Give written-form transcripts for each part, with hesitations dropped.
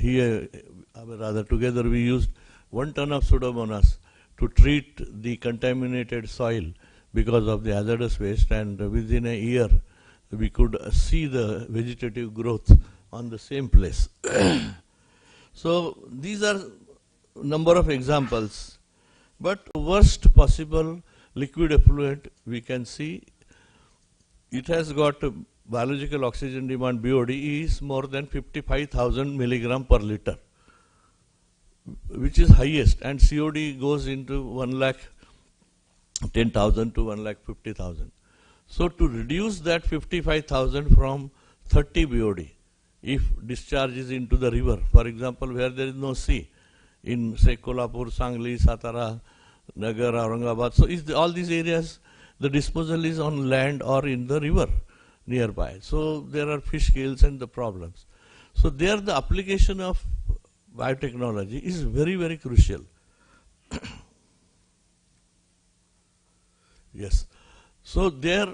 here, rather together we used 1 ton of Pseudomonas to treat the contaminated soil because of the hazardous waste, and within a year we could see the vegetative growth on the same place. So these are number of examples, but worst possible liquid effluent we can see it has got biological oxygen demand, BOD, is more than 55,000 milligram per liter, which is highest, and COD goes into 1,10,000 to 1,50,000. So to reduce that 55,000 from 30 BOD, if discharge is into the river, for example, where there is no sea, in say Kolhapur, Sangli, Satara, Nagar, Aurangabad, so all these areas, the disposal is on land or in the river nearby. So there are fish kills and the problems. So there the application of biotechnology is very, very crucial. Yes. So there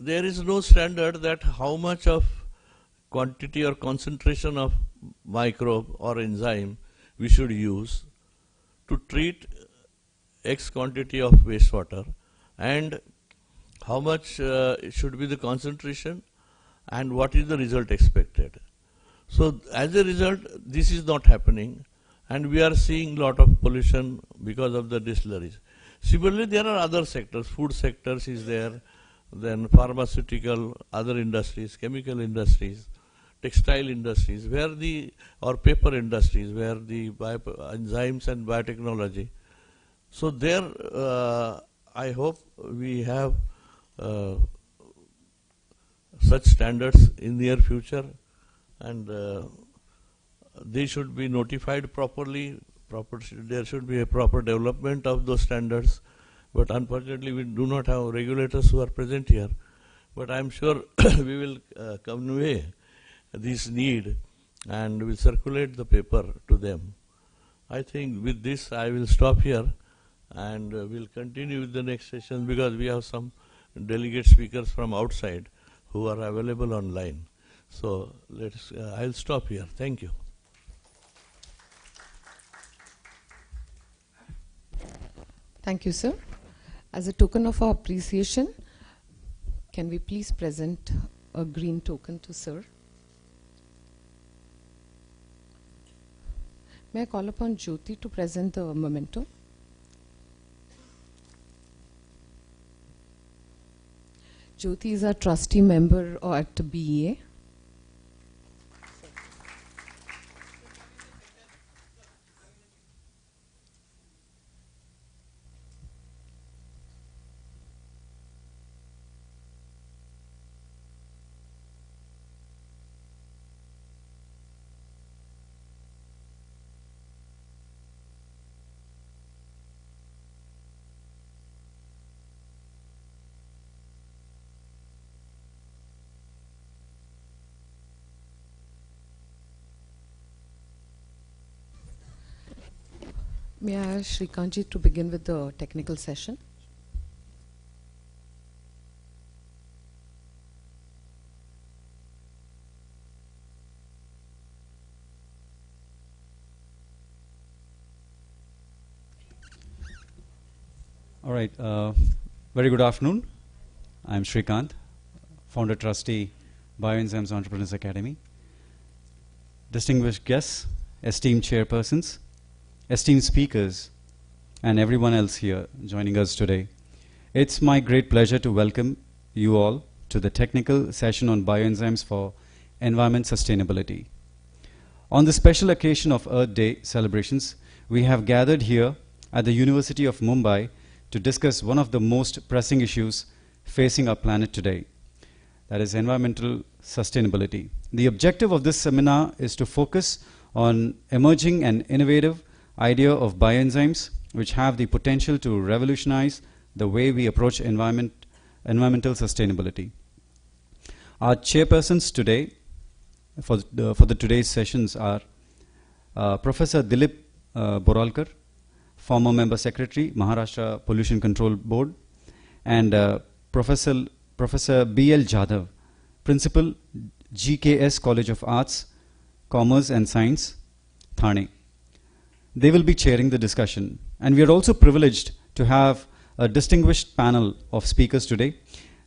is no standard that how much of quantity or concentration of microbe or enzyme we should use to treat X quantity of wastewater, and how much should be the concentration, and what is the result expected. So as a result, this is not happening, and we are seeing lot of pollution because of the distilleries. Similarly, there are other sectors, food sectors is there, then pharmaceutical, other industries, chemical industries, textile industries, where or paper industries, where the enzymes and biotechnology. So there, I hope we have such standards in near future, and they should be notified properly. There should be a proper development of those standards, but unfortunately we do not have regulators who are present here. But I am sure we will convey this need and will circulate the paper to them. I think with this I will stop here, and we'll continue with the next session, because we have some delegate speakers from outside who are available online. So I'll stop here. Thank you. Thank you, sir. As a token of our appreciation, can we please present a green token to sir? May I call upon Jyoti to present the memento? Jyoti is a trustee member at BEA. May I ask Shrikantji to begin with the technical session? All right. Very good afternoon. I'm Shrikant, founder trustee, Bioenzymes Entrepreneurs Academy. Distinguished guests, esteemed chairpersons, esteemed speakers, and everyone else here joining us today. It's my great pleasure to welcome you all to the technical session on bioenzymes for environment sustainability. On the special occasion of Earth Day celebrations, we have gathered here at the University of Mumbai to discuss one of the most pressing issues facing our planet today, that is environmental sustainability. The objective of this seminar is to focus on emerging and innovative idea of bioenzymes which have the potential to revolutionize the way we approach environmental sustainability. Our chairpersons today for the today's sessions are Professor Dilip Boralkar, former member secretary, Maharashtra Pollution Control Board, and Professor B.L. Jadhav, principal, GKS College of Arts, Commerce and Science, Thane. They will be chairing the discussion. And we are also privileged to have a distinguished panel of speakers today.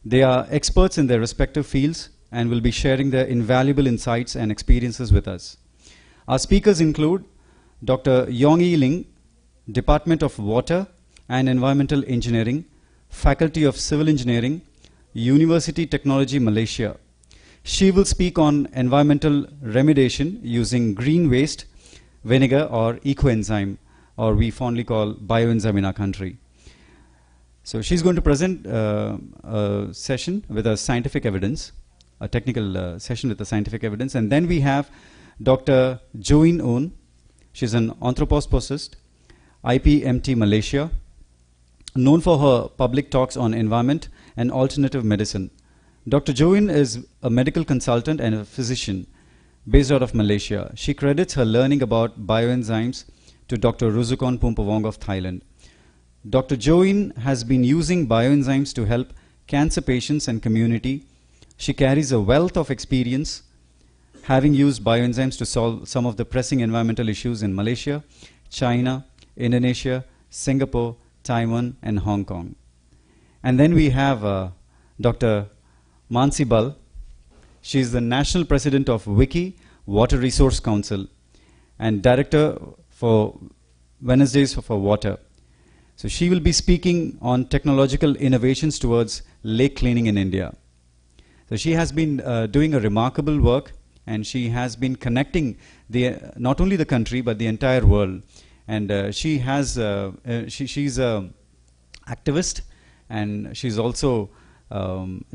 They are experts in their respective fields and will be sharing their invaluable insights and experiences with us. Our speakers include Dr. Yong-Yi Ling, Department of Water and Environmental Engineering, Faculty of Civil Engineering, University Technology, Malaysia. She will speak on environmental remediation using green waste, vinegar or ecoenzyme, or we fondly call bioenzyme in our country. So she's going to present a session with a scientific evidence, a technical session with the scientific evidence. And then we have Dr. Join Un. She's an anthropologist, IPMT Malaysia, known for her public talks on environment and alternative medicine. Dr. Join is a medical consultant and a physician based out of Malaysia. She credits her learning about bioenzymes to Dr. Rusukon Pumpawong of Thailand. Dr. Join has been using bioenzymes to help cancer patients and community. She carries a wealth of experience having used bioenzymes to solve some of the pressing environmental issues in Malaysia, China, Indonesia, Singapore, Taiwan, and Hong Kong. And then we have Dr. Mansi Bal. She is the National President of Wiki Water Resource Council and Director for Wednesdays for Water. So she will be speaking on technological innovations towards lake cleaning in India. So she has been doing a remarkable work, and she has been connecting not only the country but the entire world. And she's an activist, and she's also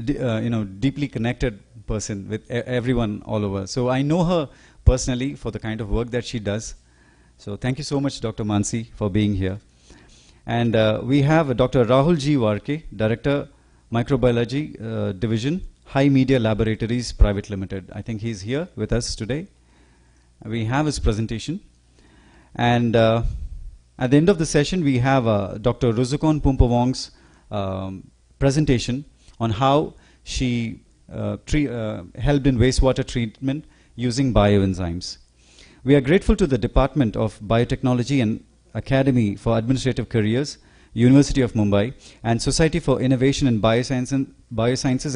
deeply connected person with everyone all over. So I know her personally for the kind of work that she does. So thank you so much, Dr. Mansi, for being here. And we have Dr. Rahul G. Warke, Director, Microbiology Division, High Media Laboratories Private Limited. I think he's here with us today. We have his presentation. And at the end of the session, we have Dr. Rusukon Pumpawong's presentation on how she helped in wastewater treatment using bioenzymes. We are grateful to the Department of Biotechnology and Academy for Administrative Careers, University of Mumbai, and Society for Innovation in Biosciences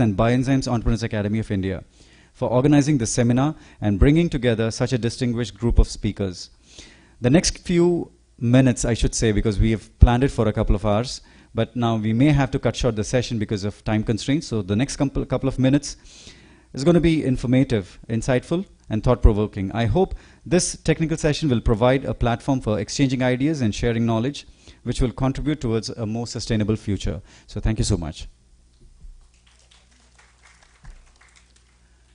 and Bioenzymes Entrepreneurs Academy of India for organizing this seminar and bringing together such a distinguished group of speakers. The next few minutes, I should say, because we have planned it for a couple of hours, but now we may have to cut short the session because of time constraints. So the next couple of minutes is going to be informative, insightful, and thought-provoking. I hope this technical session will provide a platform for exchanging ideas and sharing knowledge, which will contribute towards a more sustainable future. So thank you so much.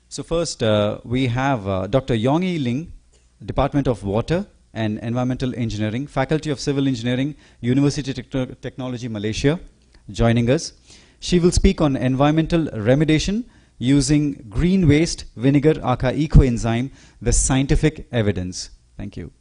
So first, we have Dr. Yong-Yi Ling, Department of Water and Environmental Engineering, Faculty of Civil Engineering, University Technology, Malaysia, joining us. She will speak on environmental remediation using green waste, vinegar, aka ecoenzyme, the scientific evidence. Thank you.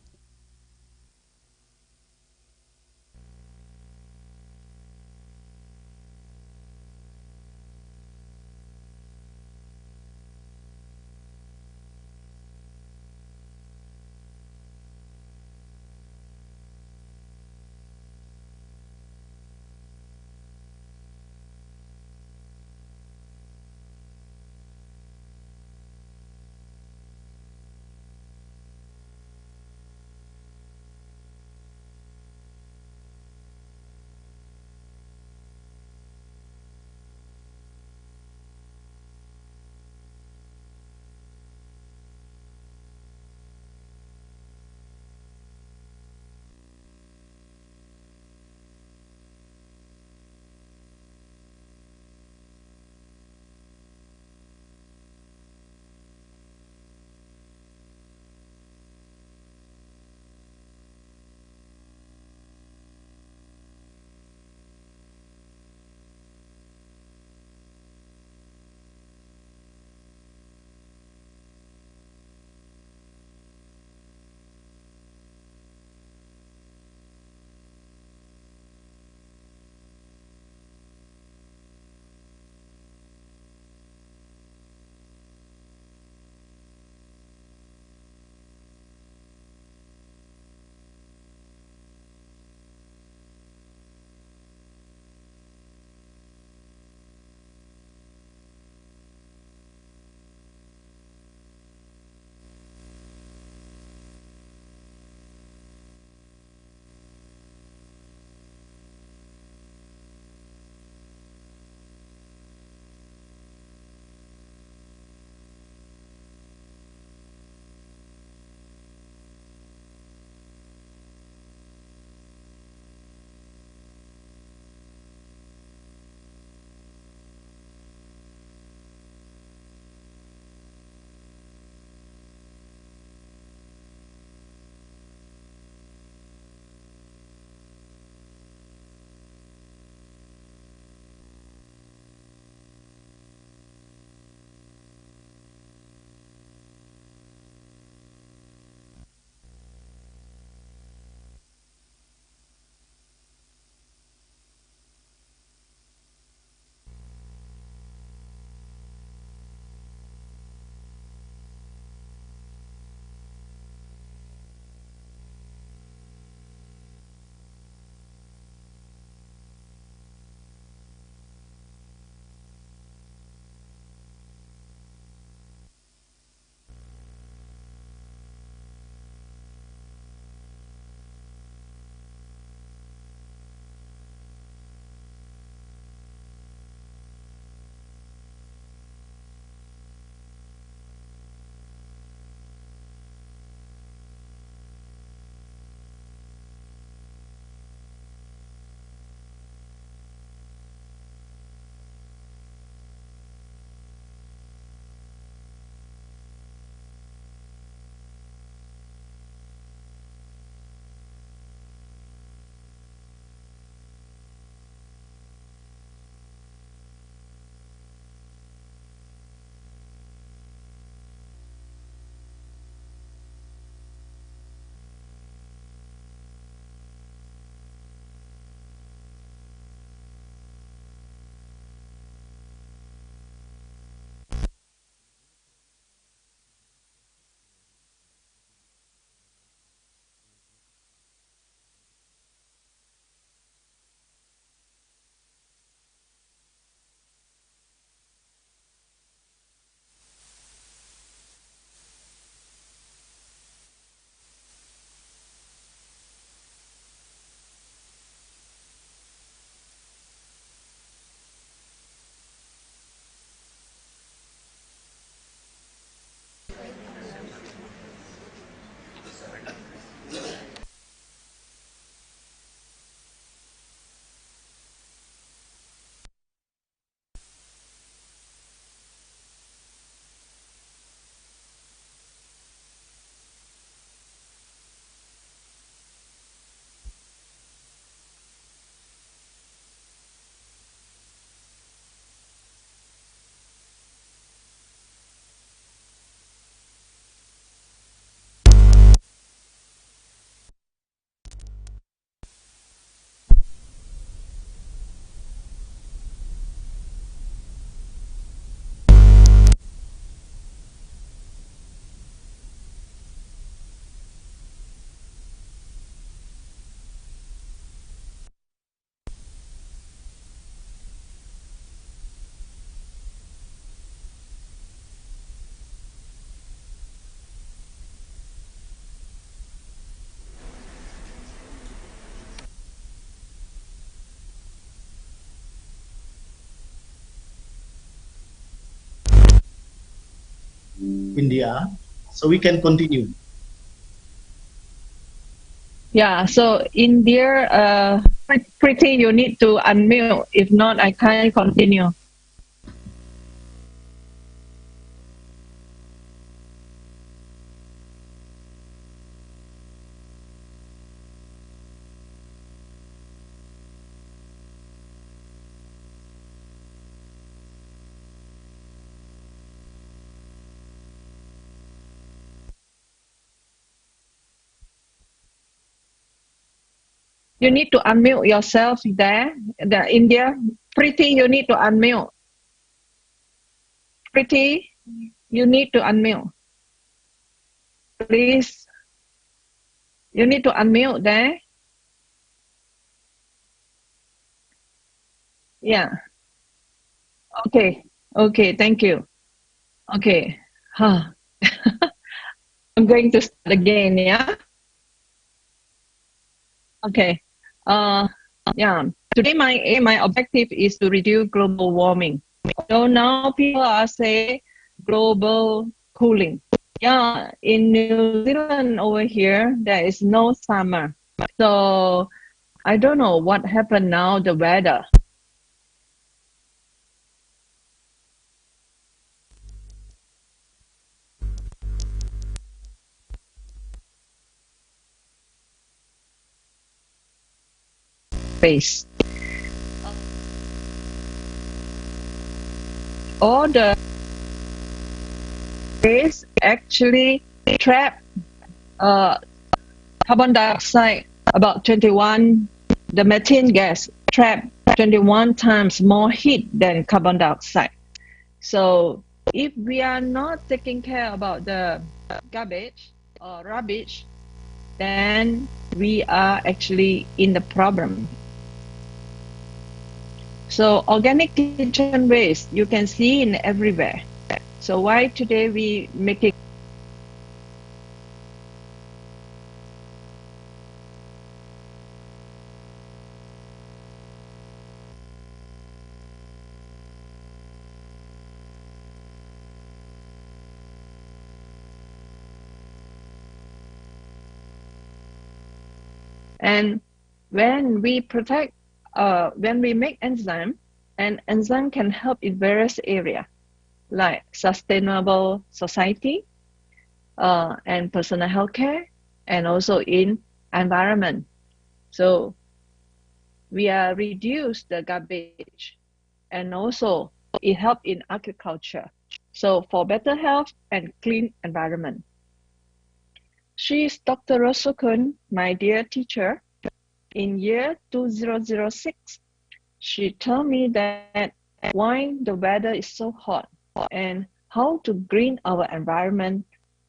India, so we can continue. Yeah, so India, pretty, you need to unmute. If not, I can't continue. You need to unmute yourself there. The India, pretty, you need to unmute. Pretty, you need to unmute. Please, you need to unmute there. Yeah. Okay. Okay. Thank you. Okay. Huh. I'm going to start again. Yeah. Okay. Yeah. Today, my objective is to reduce global warming. So now people are saying global cooling. Yeah, in New Zealand over here, there is no summer. So I don't know what happened now, the weather. Space. All the space actually trap carbon dioxide about 21, the methane gas trap 21 times more heat than carbon dioxide. So if we are not taking care about the garbage or rubbish, then we are actually in the problem. So organic kitchen waste, you can see in everywhere. So why today we making and when we protect, when we make enzyme, and enzyme can help in various areas like sustainable society and personal healthcare, and also in environment. So we are reduce the garbage, and also it help in agriculture. So for better health and clean environment. She is Dr. Rosukun, my dear teacher. In year 2006, she told me that why the weather is so hot and how to green our environment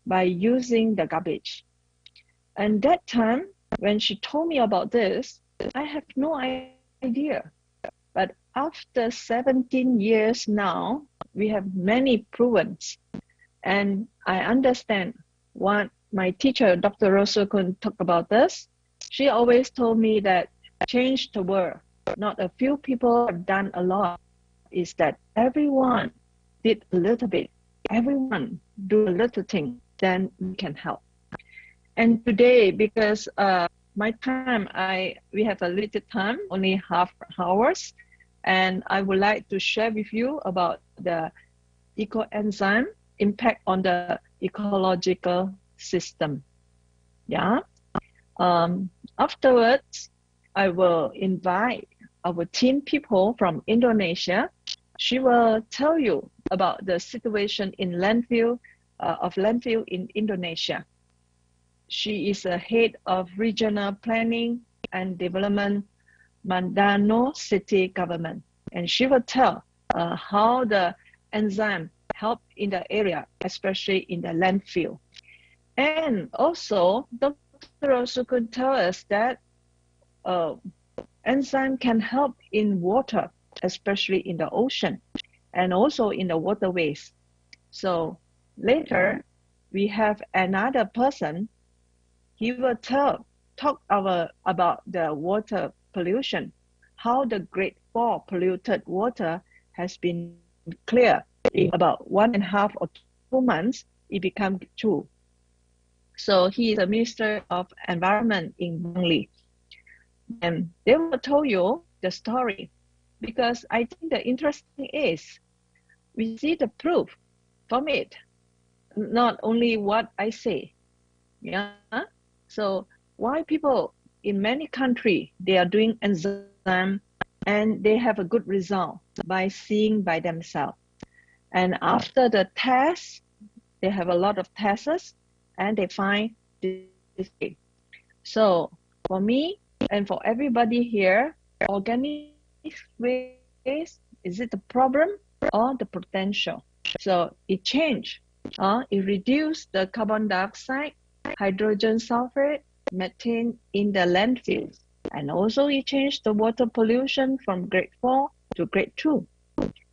by using the garbage. And that time, when she told me about this, I have no idea. But after 17 years now, we have many provens. And I understand what my teacher, Dr. Rosukun, talked about this. She always told me that change the world. Not a few people have done a lot. Is that everyone did a little bit. Everyone do a little thing, then we can help. And today, because my time, we have a little time, only half hours, and I would like to share with you about the ecoenzyme impact on the ecological system. Yeah. Afterwards, I will invite our team people from Indonesia. She will tell you about the situation in landfill in Indonesia. She is a head of regional planning and development, Mandano city government, and she will tell how the enzyme help in the area, especially in the landfill. And also, Dr. Osu could tell us that enzyme can help in water, especially in the ocean, and also in the waterways. So later, we have another person. He will talk about the water pollution, how the Great Fall polluted water has been clear in about 1.5 or 2 months it become true. So he is a Minister of Environment in Bangli. And they will tell you the story, because I think the interesting is we see the proof from it, not only what I say. Yeah. So why people in many countries they are doing enzyme and they have a good result by seeing by themselves. And after the test, they have a lot of tests and they find this thing. So for me and for everybody here, organic waste, is it the problem or the potential? So it changed. It reduced the carbon dioxide, hydrogen sulfide, methane in the landfills. And also it changed the water pollution from grade 4 to grade 2.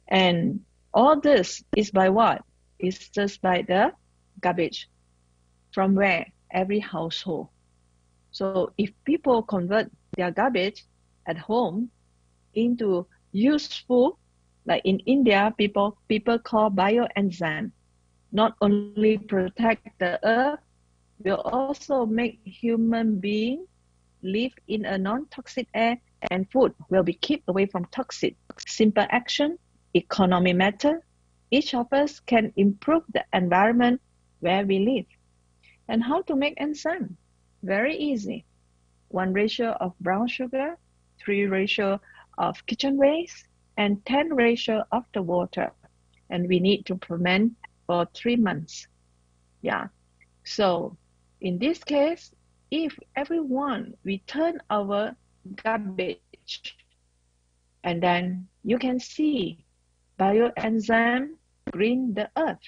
And all this is by what? It's just by the garbage. From where? Every household. So if people convert their garbage at home into useful, like in India, people call bioenzyme, not only protect the earth, will also make human beings live in a non-toxic air, and food will be kept away from toxic. Simple action, economy matter. Each of us can improve the environment where we live. And how to make enzyme? Very easy. 1 ratio of brown sugar, 3 ratio of kitchen waste, and 10 ratio of the water. And we need to ferment for 3 months. Yeah. So in this case, if everyone we turn our garbage, and then you can see bioenzyme green the earth.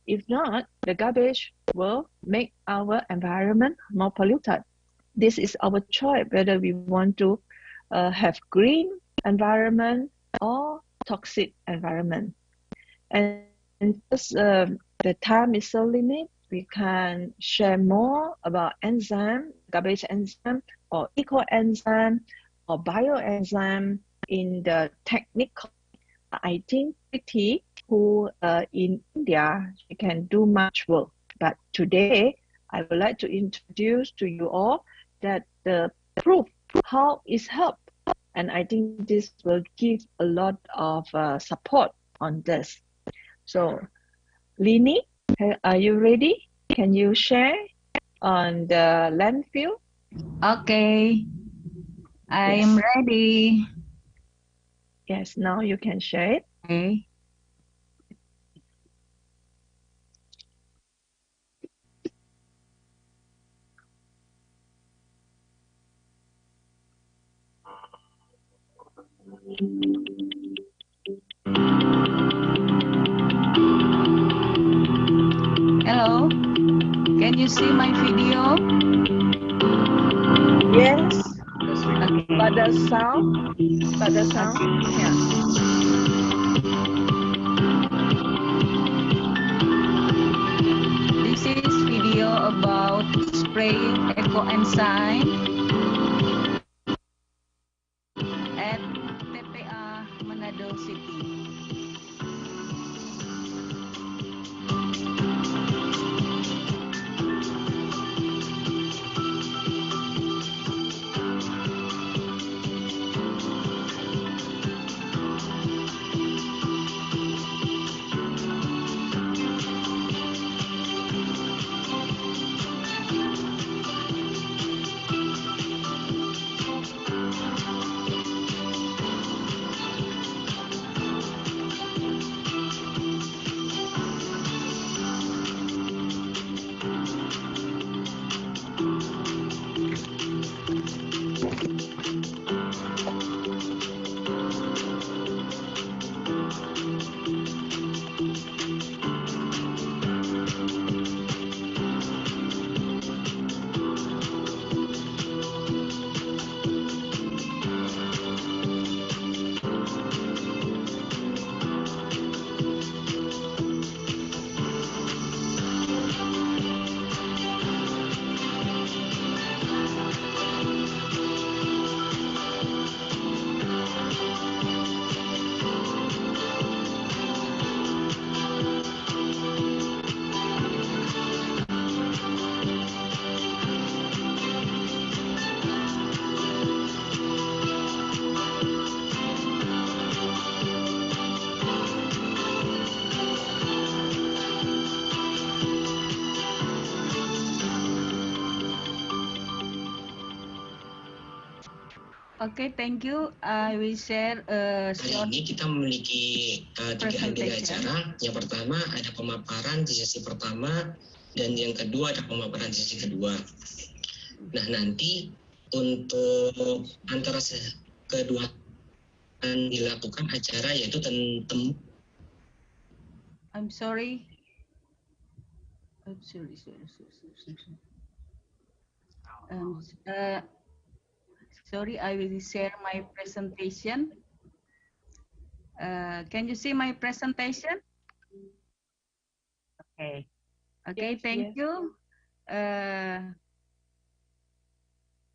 If not, the garbage will make our environment more polluted. This is our choice whether we want to have green environment or toxic environment. And just the time is so limited, we can share more about enzyme, garbage enzyme, or eco enzyme, or bioenzyme in the technical. I think Priti, who in India, she can do much work. But today, I would like to introduce to you all that the proof how it's helped. And I think this will give a lot of support on this. So, Lini, are you ready? Can you share on the landfill? Okay, I Yes. am ready. Yes, now you can share it. Okay. Hello, can you see my video? Yes, Okay. but the sound, yeah. This is video about spraying ecoenzyme at TPA Manado City. Okay, thank you. I will share a Hari short ini kita memiliki tiga agenda presentation. acara. Yang pertama ada pemaparan di sesi pertama dan yang kedua ada pemaparan di sesi kedua. Nah, nanti untuk antara kedua akan dilakukan acara yaitu temu. I'm sorry. Sorry. Sorry, I will share my presentation. Can you see my presentation? Okay. Okay, Yes, thank yes. you.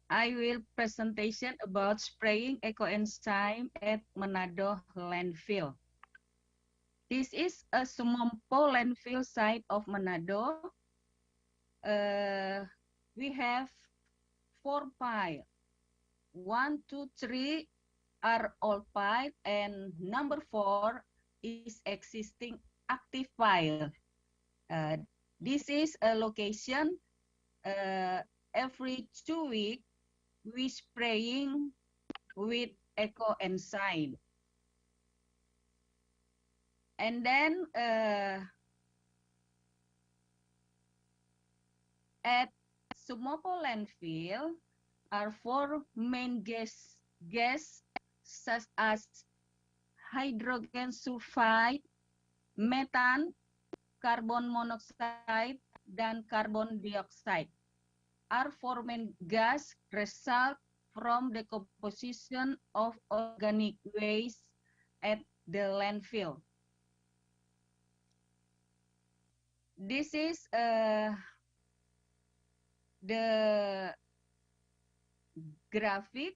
I will presentation about spraying ecoenzyme at Manado landfill. This is a Sumompo landfill site of Manado. We have 4 piles. 1, 2, 3 are old pile, and number 4 is existing active pile. This is a location. Every 2 weeks we spraying with ecoenzyme. And then at Sumopo landfill are 4 main gas such as hydrogen sulfide, methane, carbon monoxide, dan carbon dioxide. Are 4 main gas result from the composition of organic waste at the landfill. This is the graphic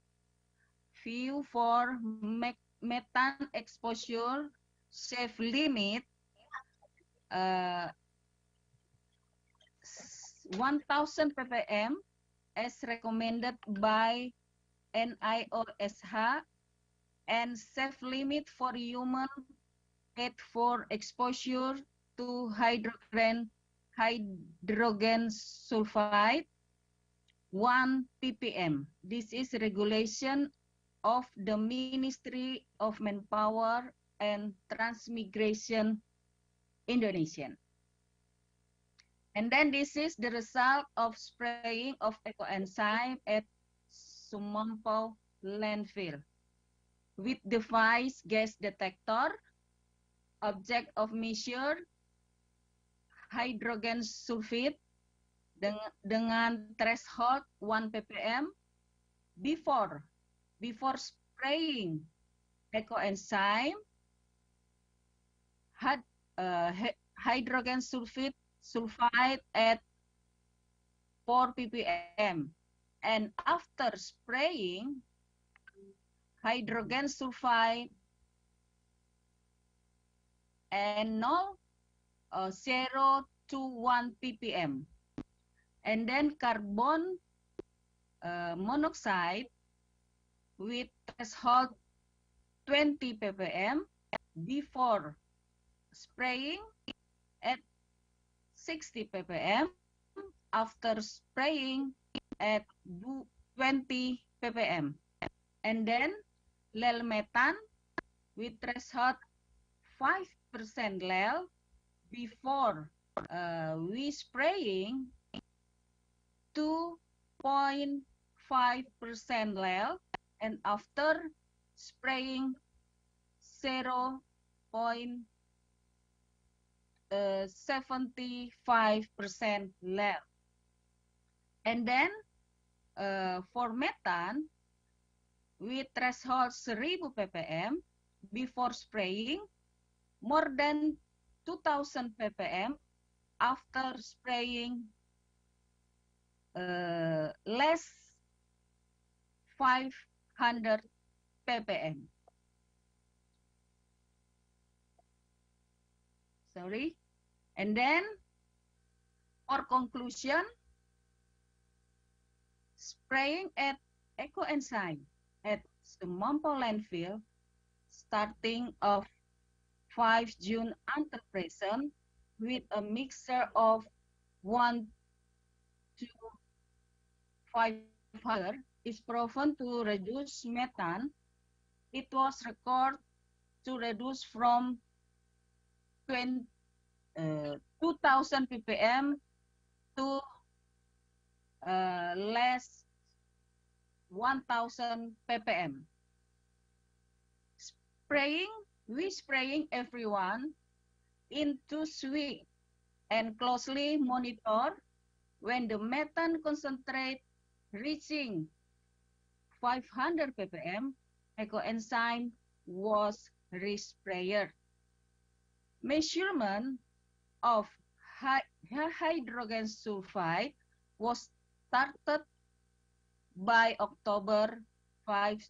view for methane exposure safe limit 1000 ppm as recommended by NIOSH, and safe limit for human at for exposure to hydrogen sulfide 1 ppm. This is regulation of the Ministry of Manpower and Transmigration Indonesian. And then this is the result of spraying of ecoenzyme at Sumompo landfill with device gas detector, object of measure, hydrogen sulfide dengan threshold 1 ppm before spraying ecoenzyme had hydrogen sulfide at 4 ppm, and after spraying hydrogen sulfide and 0 to 1 ppm, and then carbon monoxide with threshold 20 ppm before spraying at 60 ppm, after spraying at 20 ppm, and then lel methane with threshold 5% lel before we spraying 2.5% lel, and after spraying 0.75% lel. And then for methane with threshold 1000 ppm before spraying, more than 2000 ppm after spraying, less 500 ppm. Sorry. And then for conclusion, spraying at ecoenzyme at Sumompo landfill starting of 5 June until present with a mixture of 1 to 5 is proven to reduce methane. It was recorded to reduce from 2000 ppm to less 1000 ppm. We spraying everyone in 2 weeks and closely monitor when the methane concentrate reaching 500 ppm, ecoenzyme was resprayed. Measurement of hydrogen sulfide was started by October 5,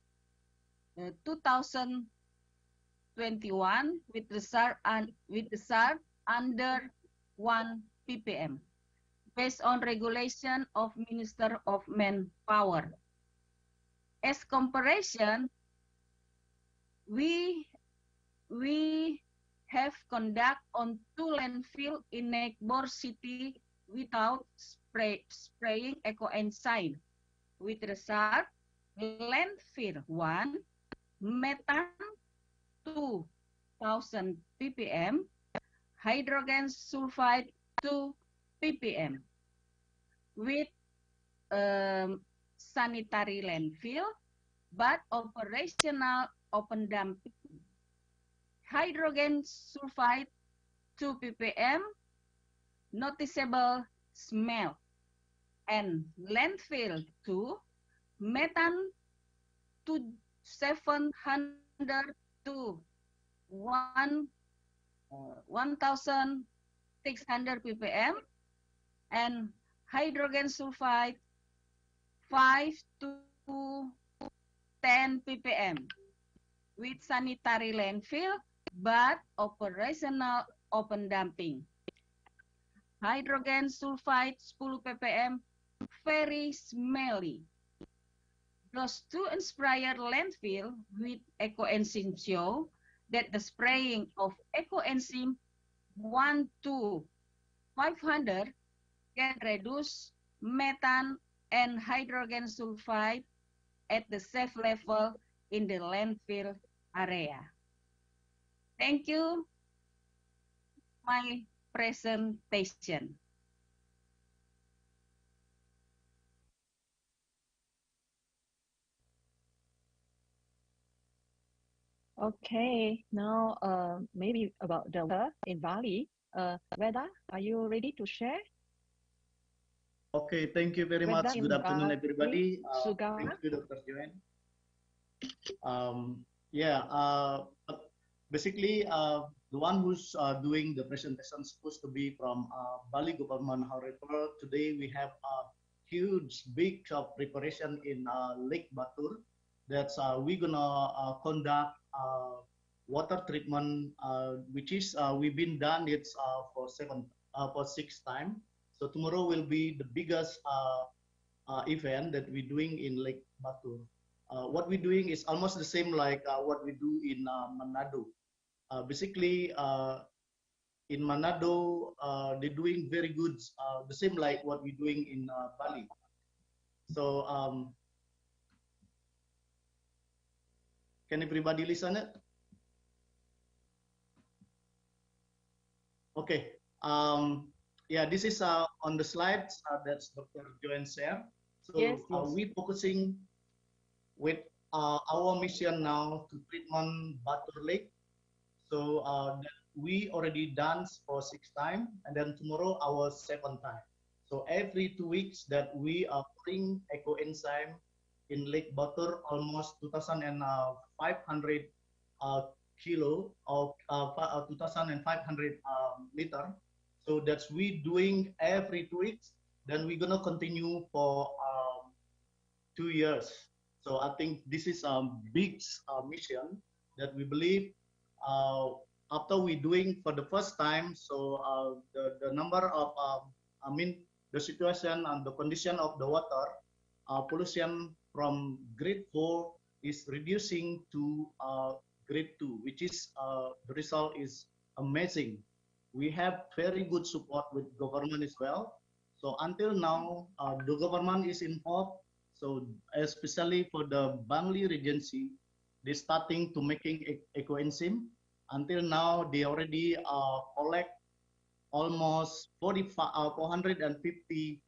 2021 with result under 1 ppm based on regulation of Minister of Manpower. As comparison, we have conduct on 2 landfill in neighbor city without spraying ecoenzyme. With result, landfill 1, methane 2000 ppm, hydrogen sulfide 2 ppm. With sanitary landfill, but operational open dumping. Hydrogen sulfide 2 ppm, noticeable smell. And landfill 2, methane to 700 to 1600 ppm, and hydrogen sulfide 5 to 10 ppm with sanitary landfill but operational open dumping. Hydrogen sulfide 10 ppm very smelly. Those 2 inspired landfill with ecoenzyme show that the spraying of ecoenzyme 1 to 500 can reduce methane and hydrogen sulfide at the safe level in the landfill area. Thank you. My presentation. Okay, now maybe about the weather in Bali. Veda, are you ready to share? Okay, thank you very much. Good afternoon, everybody. Suga. Thank you, Dr. Joanne. Basically, the one who's doing the presentation is supposed to be from Bali government. However, today we have a huge, big preparation in Lake Batur. That's we're gonna conduct water treatment, which is we've been done it for 6 times. So tomorrow will be the biggest event that we're doing in Lake Batur. What we're doing is almost the same like what we do in Manado. Basically, in Manado, they're doing very good, the same like what we're doing in Bali. So, can everybody listen it? Okay. Yeah, this is on the slides that's Dr. Joanne shared. So Yes. we're focusing with our mission now to treatment Batur Lake. So we already done for 6 times, and then tomorrow our 7th time. So every 2 weeks that we are putting ecoenzyme in Lake Batur, almost 2,500 kilo of 2,500 liter. So that's we doing every 2 weeks. Then we're gonna continue for 2 years. So I think this is a big mission that we believe after we doing for the first time. So the number of the situation and the condition of the water pollution from grade 4 is reducing to grade 2, which is the result is amazing. We have very good support with government as well. So until now, the government is involved So especially for the Bangli Regency, they starting to making ecoenzyme. Until now, they already collect almost 450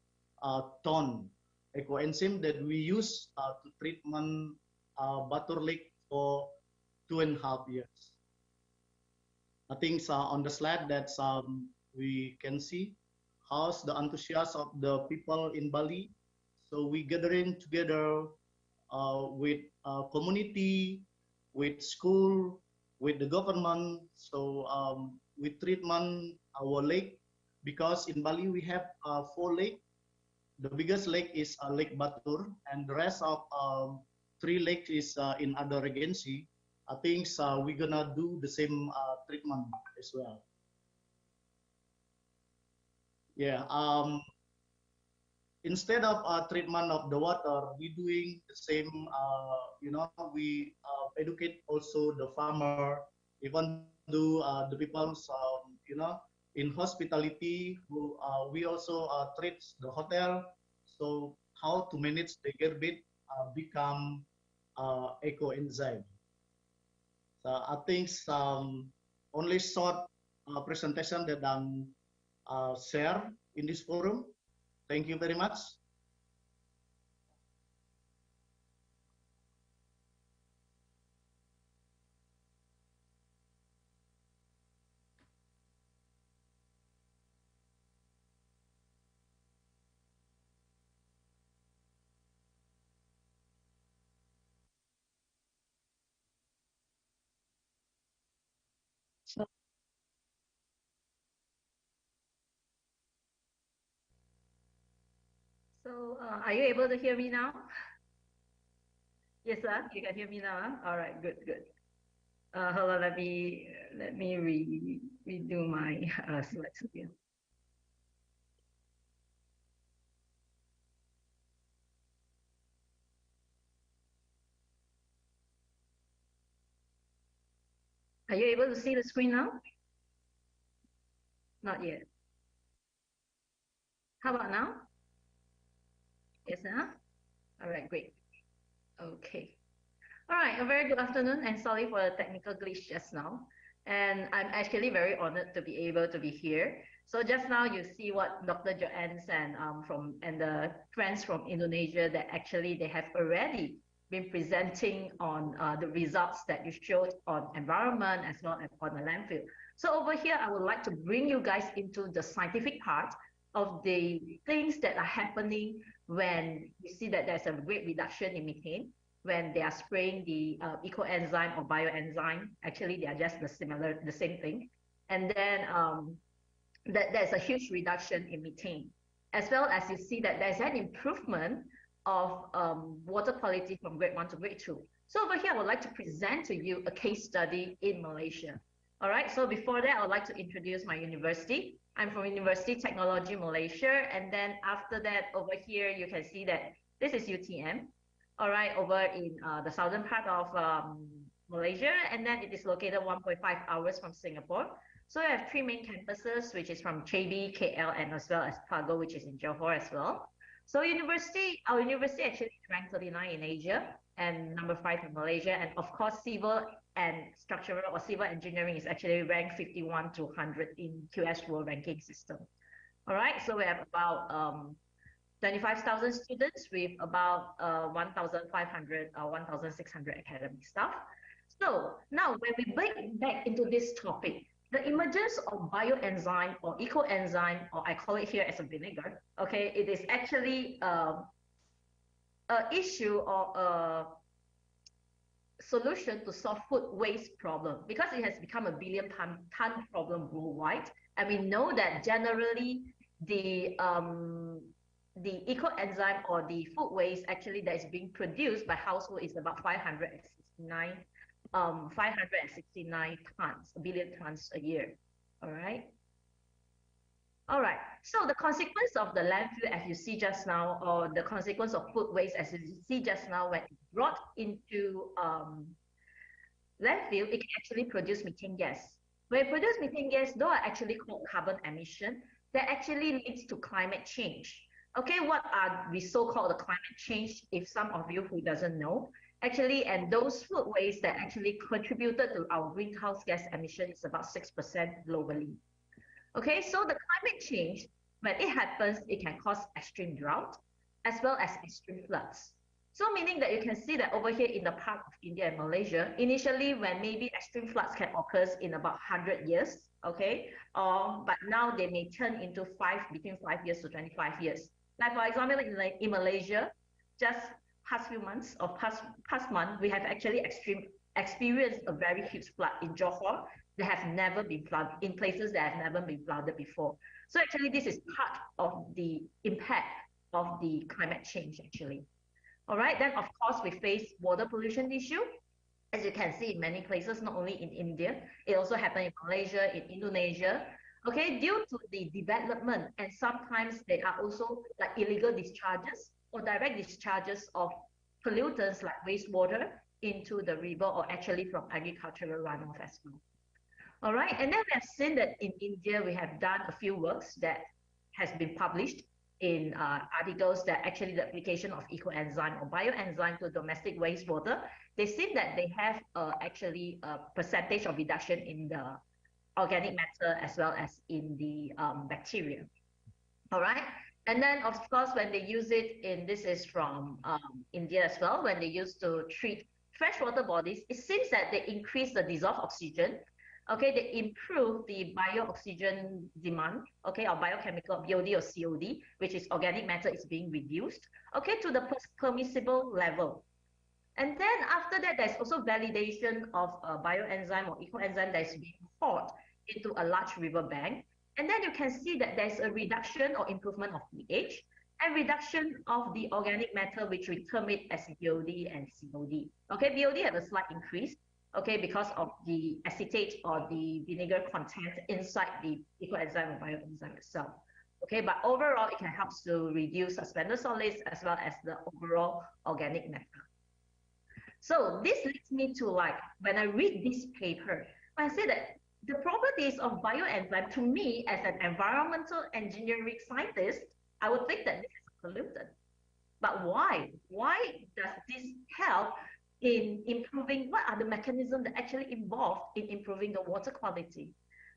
ton ecoenzyme that we use to treatment Batur Lake for 2.5 years. I think on the slide that we can see how's the enthusiasm of the people in Bali. So we gathering together with community, with school, with the government. So we treatment our lake because in Bali we have 4 lakes. The biggest lake is Lake Batur, and the rest of 3 lakes is in other regency. I think we're gonna do the same treatment as well. Yeah. Instead of treatment of the water, we doing the same. We educate also the farmer, even though the people, in hospitality, who we also treat the hotel. So how to manage the garbage become eco enzyme. So I think only short presentation that I'm share in this forum. Thank you very much. So, are you able to hear me now? Yes, sir. You can hear me now. Huh? All right. Good. Good. Hold on. Let me redo my slides again. Are you able to see the screen now? Not yet. How about now? Yes, sir. All right. Great. Okay. All right, a very good afternoon, and sorry for the technical glitch just now. And I'm actually very honored to be able to be here. So just now you see what Dr. Joanne and the friends from Indonesia that actually they have already been presenting on the results that you showed on environment as well as on the landfill. So over here, I would like to bring you guys into the scientific part of the things that are happening when you see that there's a great reduction in methane when they are spraying the ecoenzyme or bioenzyme. Actually, they are just the same thing. And then there's a huge reduction in methane, as well as you see that there's an improvement of water quality from grade 1 to grade 2. So over here, I would like to present to you a case study in Malaysia. All right, so before that, I would like to introduce my university. I'm from University Technology Malaysia, and then after that, over here, you can see that this is UTM. All right, over in the southern part of Malaysia, and then it is located 1.5 hours from Singapore. So we have 3 main campuses, which is from JB, KL, and as well as Pago, which is in Johor as well. So our university actually ranked 39 in Asia and number 5 in Malaysia. And of course, civil and structural or civil engineering is actually ranked 51 to 100 in QS World Ranking System. All right, so we have about 25,000 students with about 1,500 or 1,600 academic staff. So now when we break back into this topic, the emergence of bioenzyme or ecoenzyme, or I call it here as a vinegar, okay, it is actually an issue or a solution to solve food waste problem because it has become a billion-ton problem worldwide. And we know that generally the ecoenzyme or the food waste actually that is being produced by household is about 569 tons, a billion tons a year. All right. All right. So the consequence of the landfill, as you see just now, or the consequence of food waste, as you see just now, when brought into landfill, it can actually produce methane gas. When it produces methane gas, those are actually called carbon emission that actually leads to climate change. Okay, what are we so-called the climate change, if some of you who doesn't know? Actually, and those food waste that actually contributed to our greenhouse gas emission is about 6% globally. Okay, so the climate change, when it happens, it can cause extreme drought as well as extreme floods. So meaning that you can see that over here in the part of India and Malaysia, initially when maybe extreme floods can occur in about 100 years, okay, but now they may turn into between 5 years to 25 years. Like for example, in Malaysia, just past few months or past month, we have actually experienced a very huge flood in Johor that have never been flooded, in places that have never been flooded before. So actually, this is part of the impact of the climate change, actually. All right, then of course, we face water pollution issue. As you can see in many places, not only in India, it also happened in Malaysia, in Indonesia. Okay, due to the development, and sometimes there are also like illegal discharges or direct discharges of pollutants like wastewater into the river, or actually from agricultural runoff as well. All right, and then we have seen that in India, we have done a few works that has been published in articles that actually the application of ecoenzyme or bioenzyme to domestic wastewater, they seem that they have actually a percentage of reduction in the organic matter as well as in the bacteria. All right, and then of course when they use it in, this is from India as well, when they used to treat freshwater bodies, it seems that they increase the dissolved oxygen. Okay, they improve the bio-oxygen demand, okay, or biochemical BOD or COD, which is organic matter, is being reduced, okay, to the permissible level. And then after that, there's also validation of a bioenzyme or ecoenzyme that is being poured into a large river bank. And then you can see that there's a reduction or improvement of pH and reduction of the organic matter, which we term it as BOD and COD. Okay, BOD have a slight increase, okay, because of the acetate or the vinegar content inside the ecoenzyme or bioenzyme itself. Okay, but overall, it can help to reduce suspended solids as well as the overall organic matter. So this leads me to, like, when I read this paper, I say that the properties of bioenzyme, to me as an environmental engineering scientist, I would think that this is a pollutant. But why? Why does this help in improving? What are the mechanisms that actually involved in improving the water quality?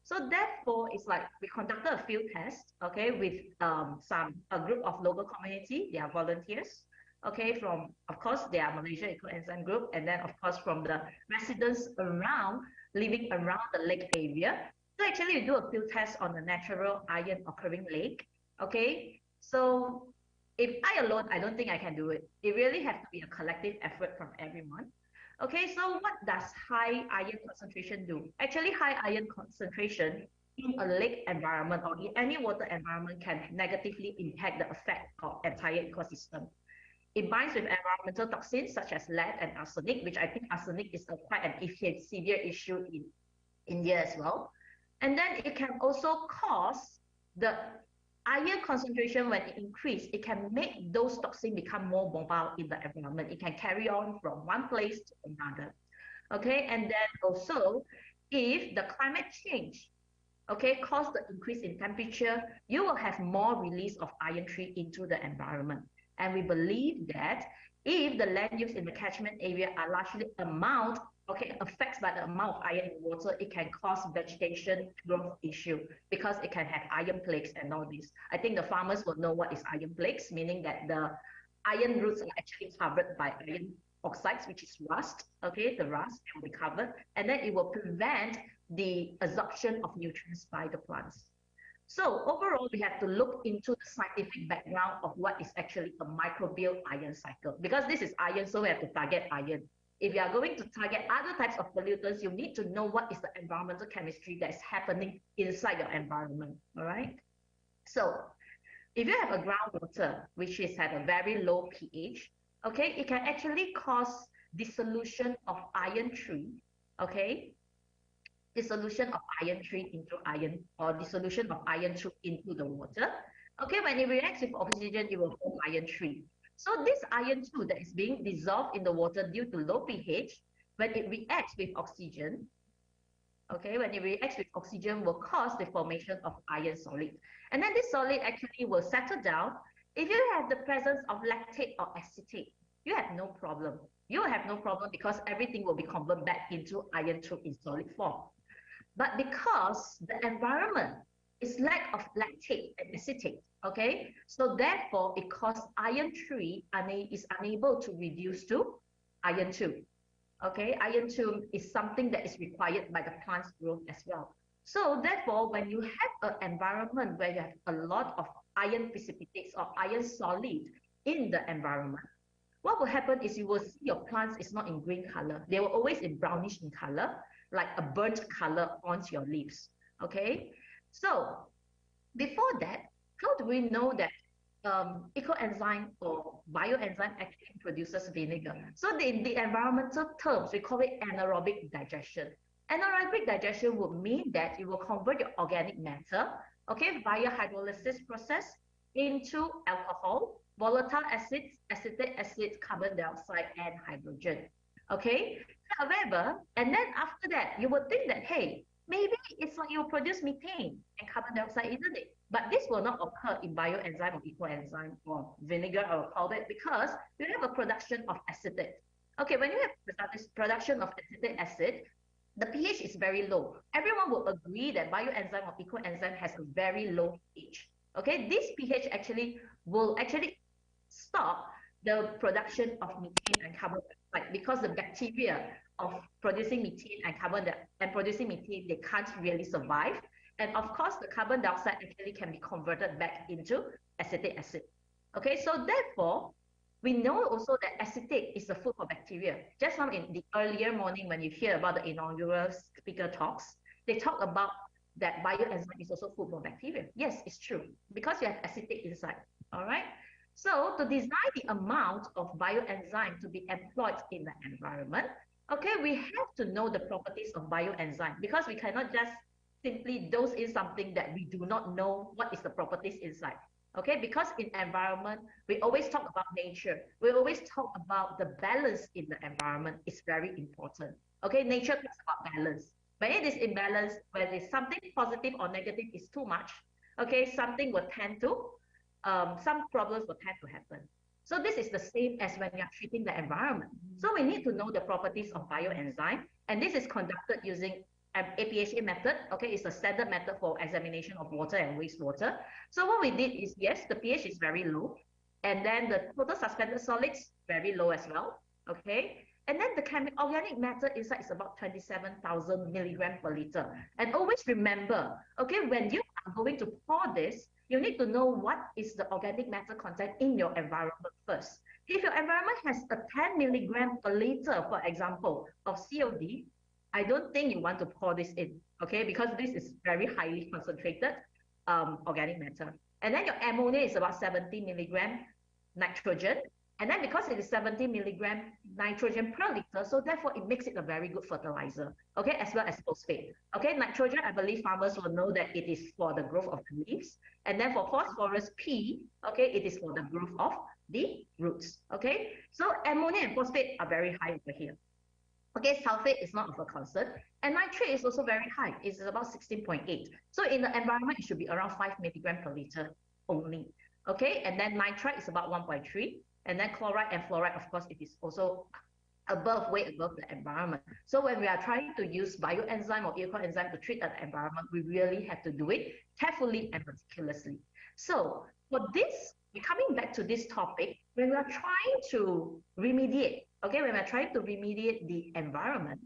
So therefore, it's like we conducted a field test, okay, with a group of local community. They are volunteers, okay, from, of course, they are Malaysia Ecoenzyme Group, and then of course from the residents around, living around the lake area. So actually, we do a field test on a natural iron occurring lake, okay. So if I alone, I don't think I can do it. It really has to be a collective effort from everyone. Okay, so what does high iron concentration do? Actually, high iron concentration in a lake environment or in any water environment can negatively impact the effect of entire ecosystem. It binds with environmental toxins such as lead and arsenic, which I think arsenic is quite an severe issue in India as well. And then it can also cause the iron concentration, when it increase, it can make those toxins become more mobile in the environment. It can carry on from one place to another. Okay, and then also, if the climate change, okay, cause the increase in temperature, you will have more release of iron tree into the environment. And we believe that if the land use in the catchment area are largely affects by the amount of iron in water, it can cause vegetation growth issue because it can have iron plagues and all this. I think the farmers will know what is iron plagues, meaning that the iron roots are actually covered by iron oxides, which is rust. Okay, the rust will be covered, and then it will prevent the absorption of nutrients by the plants. So overall, we have to look into the scientific background of what is actually a microbial iron cycle, because this is iron, so we have to target iron. If you are going to target other types of pollutants, you need to know what is the environmental chemistry that is happening inside your environment, all right? So if you have a groundwater, which is at a very low pH, okay, it can actually cause dissolution of iron tree, okay? Dissolution of iron tree into iron, or dissolution of iron tree into the water. Okay, when it reacts with oxygen, it will form iron tree. So this iron too that is being dissolved in the water due to low pH, when it reacts with oxygen, okay, when it reacts with oxygen will cause the formation of iron solid. And then this solid actually will settle down If you have the presence of lactate or acetate, you have no problem. You have no problem because everything will be converted back into iron 2 in solid form. But because the environment is lack of lactate and acetate, okay, so therefore it causes iron 3 is unable to reduce to iron 2. Okay, iron 2 is something that is required by the plant's growth as well. So therefore, when you have an environment where you have a lot of iron precipitates or iron solid in the environment, what will happen is you will see your plants is not in green color. They were always in brownish in color, like a burnt color onto your leaves. Okay, so before that, how do we know that ecoenzyme or bioenzyme actually produces vinegar? So in the environmental terms, we call it anaerobic digestion. Anaerobic digestion would mean that it will convert your organic matter, okay, via hydrolysis process into alcohol, volatile acids, acetic acid, carbon dioxide, and hydrogen. Okay. However, and then after that, you would think that, hey, maybe it's like you produce methane and carbon dioxide, isn't it? But this will not occur in bioenzyme or ecoenzyme or vinegar or powder because you have a production of acetate. Okay, when you have production of acetic acid, the pH is very low. Everyone will agree that bioenzyme or ecoenzyme has a very low pH. Okay, this pH will stop the production of methane and carbon dioxide because the bacteria of producing methane and producing methane, they can't really survive. And of course, the carbon dioxide actually can be converted back into acetic acid. Okay, so therefore, we know also that acetate is the food for bacteria. Just now in the earlier morning when you hear about the inaugural speaker talks, they talk about that bioenzyme is also food for bacteria. Yes, it's true, because you have acetate inside, all right? So to design the amount of bioenzyme to be employed in the environment, okay, we have to know the properties of bioenzyme because we cannot just simply dose in something that we do not know what is the properties inside. Okay, because in environment, we always talk about nature. We always talk about the balance in the environment is very important. Okay, nature talks about balance. When it is imbalance, when it's something positive or negative is too much, okay, something will tend to, some problems will tend to happen. So this is the same as when you're treating the environment. So we need to know the properties of bioenzyme, and this is conducted using APHA method. Okay, it's a standard method for examination of water and wastewater. So what we did is, yes, the pH is very low, and then the total suspended solids very low as well. Okay, and then the organic matter inside is about 27,000 milligram per liter. And always remember, okay, when you are going to pour this, you need to know what is the organic matter content in your environment first. If your environment has a 10 milligram per liter, for example, of COD, I don't think you want to pour this in, okay, because this is very highly concentrated organic matter. And then your ammonia is about 70 milligram nitrogen. And then because it is 70 milligram nitrogen per liter, so therefore it makes it a very good fertilizer, okay, as well as phosphate. Okay, nitrogen, I believe farmers will know that it is for the growth of the leaves. And then for phosphorus P, okay, it is for the growth of the roots, okay. So ammonia and phosphate are very high over here. Okay, sulfate is not of a concern. And nitrate is also very high. It's about 16.8. So in the environment, it should be around 5 milligram per liter only. Okay, and then nitrite is about 1.3. And then chloride and fluoride, of course, it is also way above the environment. So when we are trying to use bioenzyme or ecoenzyme to treat an environment, we really have to do it carefully and meticulously. So for this, we're coming back to this topic, when we are trying to remediate, okay, when we're trying to remediate the environment,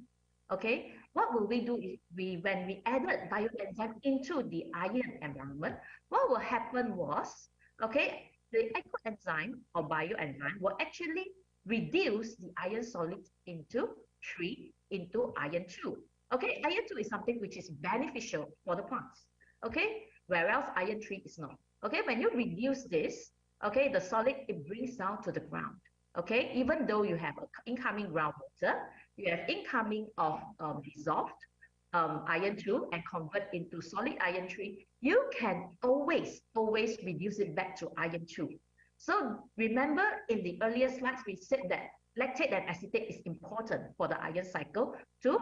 okay, what will we do if when we added bioenzyme into the iron environment, what will happen was, okay, the ecoenzyme or bioenzyme will actually reduce the iron solid into 3 into iron 2. Okay, iron 2 is something which is beneficial for the plants, okay, whereas iron 3 is not. Okay, when you reduce this, okay, the solid, it brings down to the ground. Okay, even though you have incoming groundwater, you have incoming of dissolved iron 2 and convert into solid iron 3, you can always reduce it back to iron 2. So remember in the earlier slides, we said that lactate and acetate is important for the iron cycle to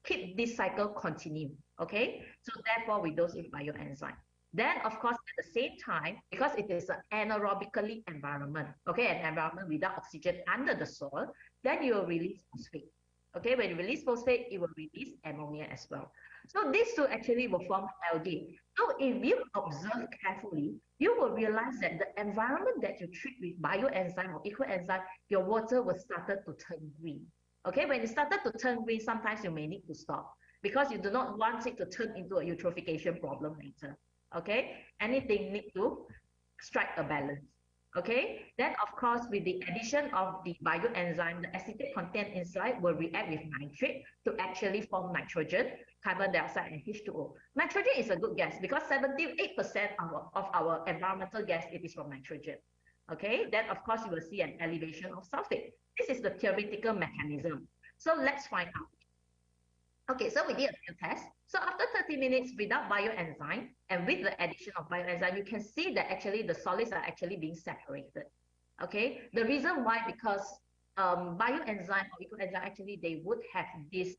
keep this cycle continue. Okay, so therefore we dose in bioenzyme. Then, of course, at the same time, because it is an anaerobically environment, okay, an environment without oxygen under the soil, then you will release phosphate. Okay, when you release phosphate, it will release ammonia as well. So these two actually will form algae. So if you observe carefully, you will realize that the environment that you treat with bioenzyme or ecoenzyme, your water will started to turn green. Okay, when it started to turn green, sometimes you may need to stop because you do not want it to turn into a eutrophication problem later. Okay, anything need to strike a balance. Okay, then of course with the addition of the bioenzyme, the acetate content inside will react with nitrate to actually form nitrogen, carbon dioxide, and H2O. Nitrogen is a good gas because 78% of our environmental gas, it is from nitrogen. Okay, then of course you will see an elevation of sulfate. This is the theoretical mechanism. So let's find out. Okay, so we did a field test. So after 30 minutes without bioenzyme and with the addition of bioenzyme, you can see that actually the solids are actually being separated. Okay, the reason why, because bioenzyme or ecoenzyme actually they would have these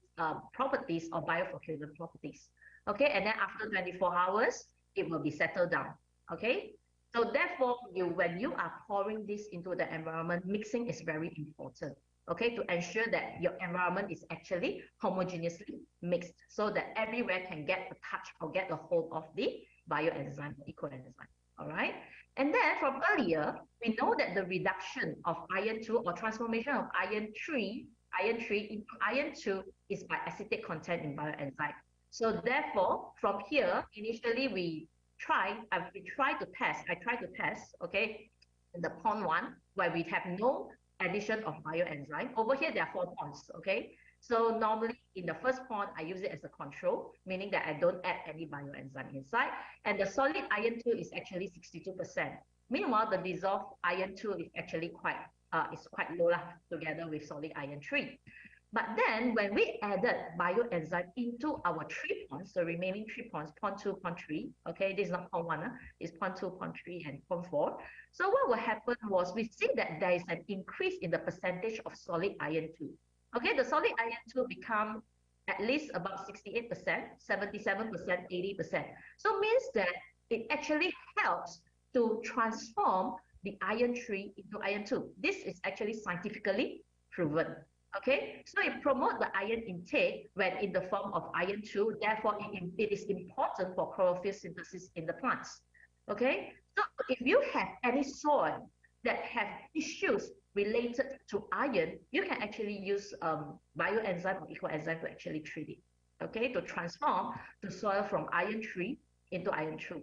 properties or bioflocculant properties. Okay, and then after 24 hours, it will be settled down. Okay, so therefore, when you are pouring this into the environment, mixing is very important. Okay, to ensure that your environment is actually homogeneously mixed so that everywhere can get a touch or get a hold of the bioenzyme or ecoenzyme. All right. And then from earlier, we know that the reduction of iron 2 or transformation of iron 3 into iron 2 is by acetate content in bioenzyme. So therefore, from here, initially I tried to test, okay, in the pond 1, where we have no addition of bioenzyme. Over here, there are 4 ponds, okay? So normally in the first pond, I use it as a control, meaning that I don't add any bioenzyme inside. And the solid iron 2 is actually 62%. Meanwhile, the dissolved iron 2 is actually quite low together with solid iron 3. But then when we added bioenzyme into our 3 ponds, the remaining 3 ponds, pond 2, pond 3, okay, this is not pond 1, it's pond 2, pond 3, and pond 4. So what will happen was we see that there is an increase in the percentage of solid iron 2. Okay, the solid iron 2 become at least about 68%, 77%, 80%. So means that it actually helps to transform the iron 3 into iron 2. This is actually scientifically proven. Okay, so it promotes the iron intake when in the form of iron 2. Therefore, it is important for chlorophyll synthesis in the plants. Okay, so if you have any soil that have issues related to iron, you can actually use bioenzyme or ecoenzyme to actually treat it. Okay, to transform the soil from iron 3 into iron 2.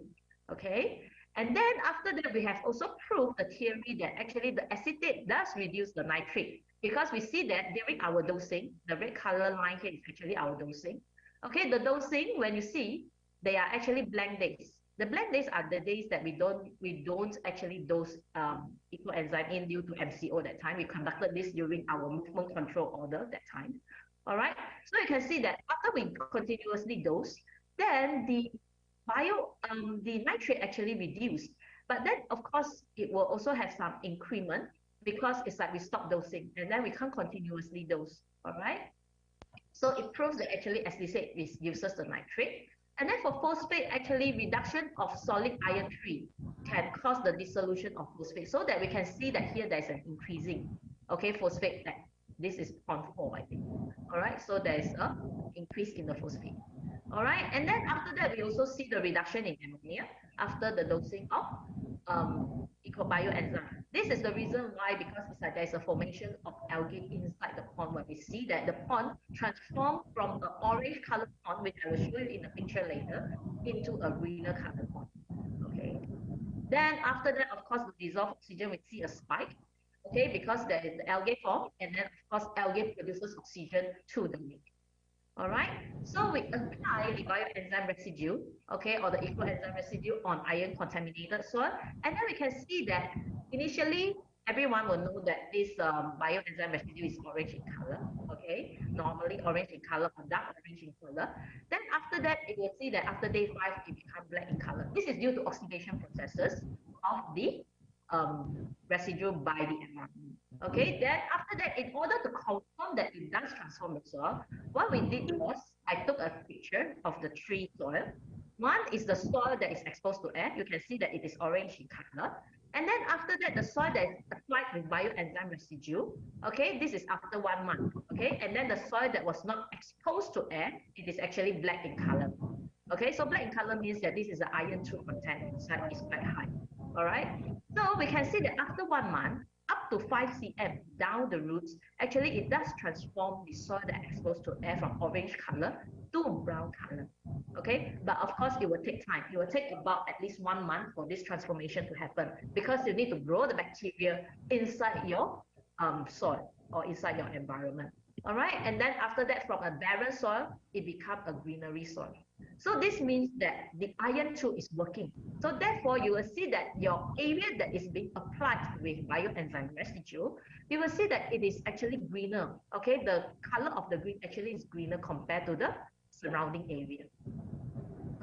Okay, and then after that, we have also proved the theory that actually the acetate does reduce the nitrate, because we see that during our dosing, the red color line here is actually our dosing. Okay, the dosing, when you see, they are actually blank days. The blank days are the days that we don't actually dose ecoenzyme in due to MCO that time. We conducted this during our movement control order that time. All right, so you can see that after we continuously dose, then the nitrate actually reduced. But then, of course, it will also have some increment because it's like we stop dosing and then we can't continuously dose. All right. So it proves that actually, as they said, this gives us the nitrate. And then for phosphate, actually reduction of solid iron 3 can cause the dissolution of phosphate, so that we can see that here there's an increasing, okay, phosphate. This is pond 4, I think. All right, so there's a increase in the phosphate. All right, and then after that, we also see the reduction in ammonia after the dosing of bioenzyme. This is the reason why, because it's like there's a formation of algae inside the pond, where we see that the pond transformed from an orange colored pond, which I will show you in the picture later, into a greener colored pond. Okay. Then after that, of course, the dissolved oxygen, we see a spike. Okay, because there is the algae form, and then of course algae produces oxygen to the lake. All right, so we apply the bioenzyme residue, okay, or the ecoenzyme residue on iron contaminated soil, and then we can see that initially everyone will know that this bioenzyme residue is orange in color, okay, normally orange in color or dark orange in color. Then after that, you will see that after day 5, it becomes black in color. This is due to oxidation processes of the residue by the environment. Okay, then after that, in order to confirm that it does transform the soil, what we did was I took a picture of the tree soil. One is the soil that is exposed to air. You can see that it is orange in color. And then after that, the soil that is applied with bioenzyme residue, okay, this is after 1 month, okay? And then the soil that was not exposed to air, it is actually black in color. Okay, so black in color means that this is the iron 2 content inside is quite high. All right, so we can see that after 1 month, up to 5 cm down the roots, actually it does transform the soil that exposed to air from orange color to brown color. Okay, but of course it will take time. It will take about at least 1 month for this transformation to happen because you need to grow the bacteria inside your soil or inside your environment. All right, and then after that, from a barren soil, it becomes a greenery soil. So this means that the iron 2 is working. So therefore, you will see that your area that is being applied with bioenzyme residue, you will see that it is actually greener. Okay, the color of the green actually is greener compared to the surrounding area.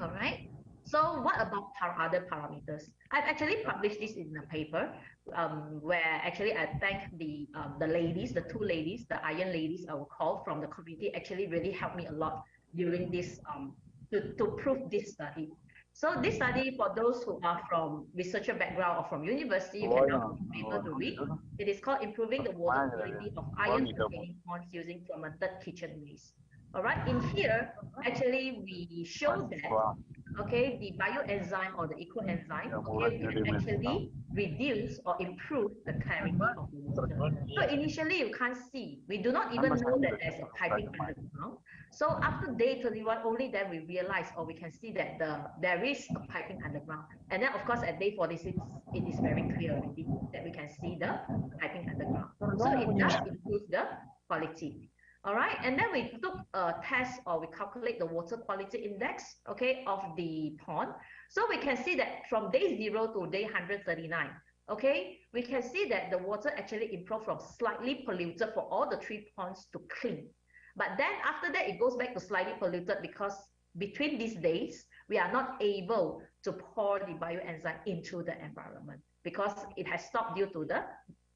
All right. So what about other parameters? I've actually published this in a paper where actually I thank the ladies, the two ladies, the iron ladies I will call from the community, actually really helped me a lot during this to prove this study. So this study, for those who are from researcher background or from university, you can now be able to read. It is called Improving the Water Quality of Iron-Containing Ponds Using Fermented Kitchen Waste. All right, in here, actually, we show that, okay, the bioenzyme or the ecoenzyme, okay, can actually reduce or improve the clarity of the water. So initially, you can't see. We do not even know that there's a piping underground. So after day 21, only then we realize or we can see that there is a piping underground. And then, of course, at day 46, it is very clear already that we can see the piping underground. So it does improve the quality. All right, and then we took a test or we calculate the water quality index, okay, of the pond. So we can see that from day 0 to day 139, okay, we can see that the water actually improved from slightly polluted for all the 3 ponds to clean. But then after that, it goes back to slightly polluted because between these days, we are not able to pour the bioenzyme into the environment because it has stopped due to the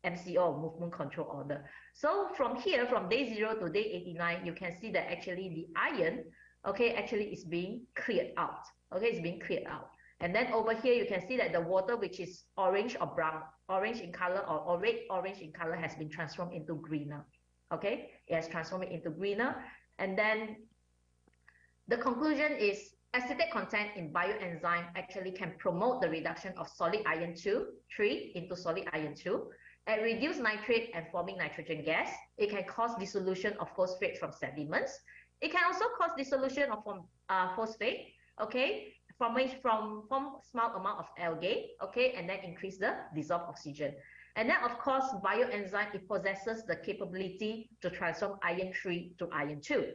MCO, movement control order. So from here, from day 0 to day 89, you can see that actually the iron, okay, actually is being cleared out. Okay, it's being cleared out. And then over here, you can see that the water, which is orange or brown, orange in color or red orange in color, has been transformed into greener. Okay, it has transformed it into greener. And then the conclusion is acetate content in bioenzyme actually can promote the reduction of solid iron 2, 3 into solid iron 2, and reduce nitrate and forming nitrogen gas. It can cause dissolution of phosphate from sediments. It can also cause dissolution of phosphate, okay, from small amount of algae, okay, and then increase the dissolved oxygen. And then, of course, bioenzyme, it possesses the capability to transform iron 3 to iron 2.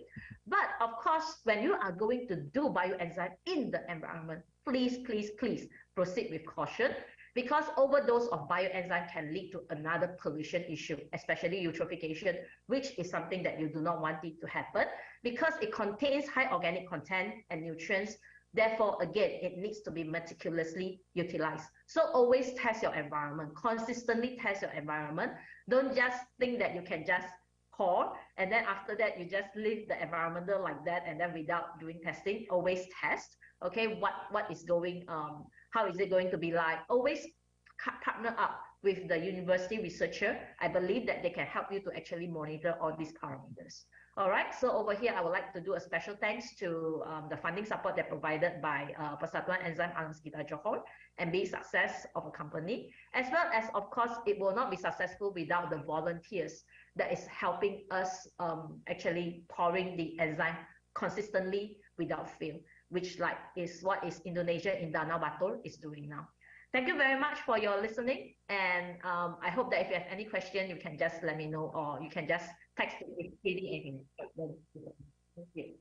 But, of course, when you are going to do bioenzyme in the environment, please, please, please proceed with caution because overdose of bioenzyme can lead to another pollution issue, especially eutrophication, which is something that you do not want it to happen because it contains high organic content and nutrients. Therefore, again, it needs to be meticulously utilized. So always test your environment, consistently test your environment. Don't just think that you can just pour and then after that you just leave the environmental like that and then without doing testing. Always test, okay, what is going, how is it going to be like. Always partner up with the university researcher. I believe that they can help you to actually monitor all these parameters. All right, so over here, I would like to do a special thanks to the funding support that provided by Persatuan Enzim Alam Sekitar Johor and Be Success of a company, as well as, of course, it will not be successful without the volunteers that is helping us actually pouring the enzyme consistently without fail, which like is what is Indonesia in Danau Batur is doing now. Thank you very much for your listening. And I hope that if you have any question, you can just let me know or you can just text it with anything. Thank you.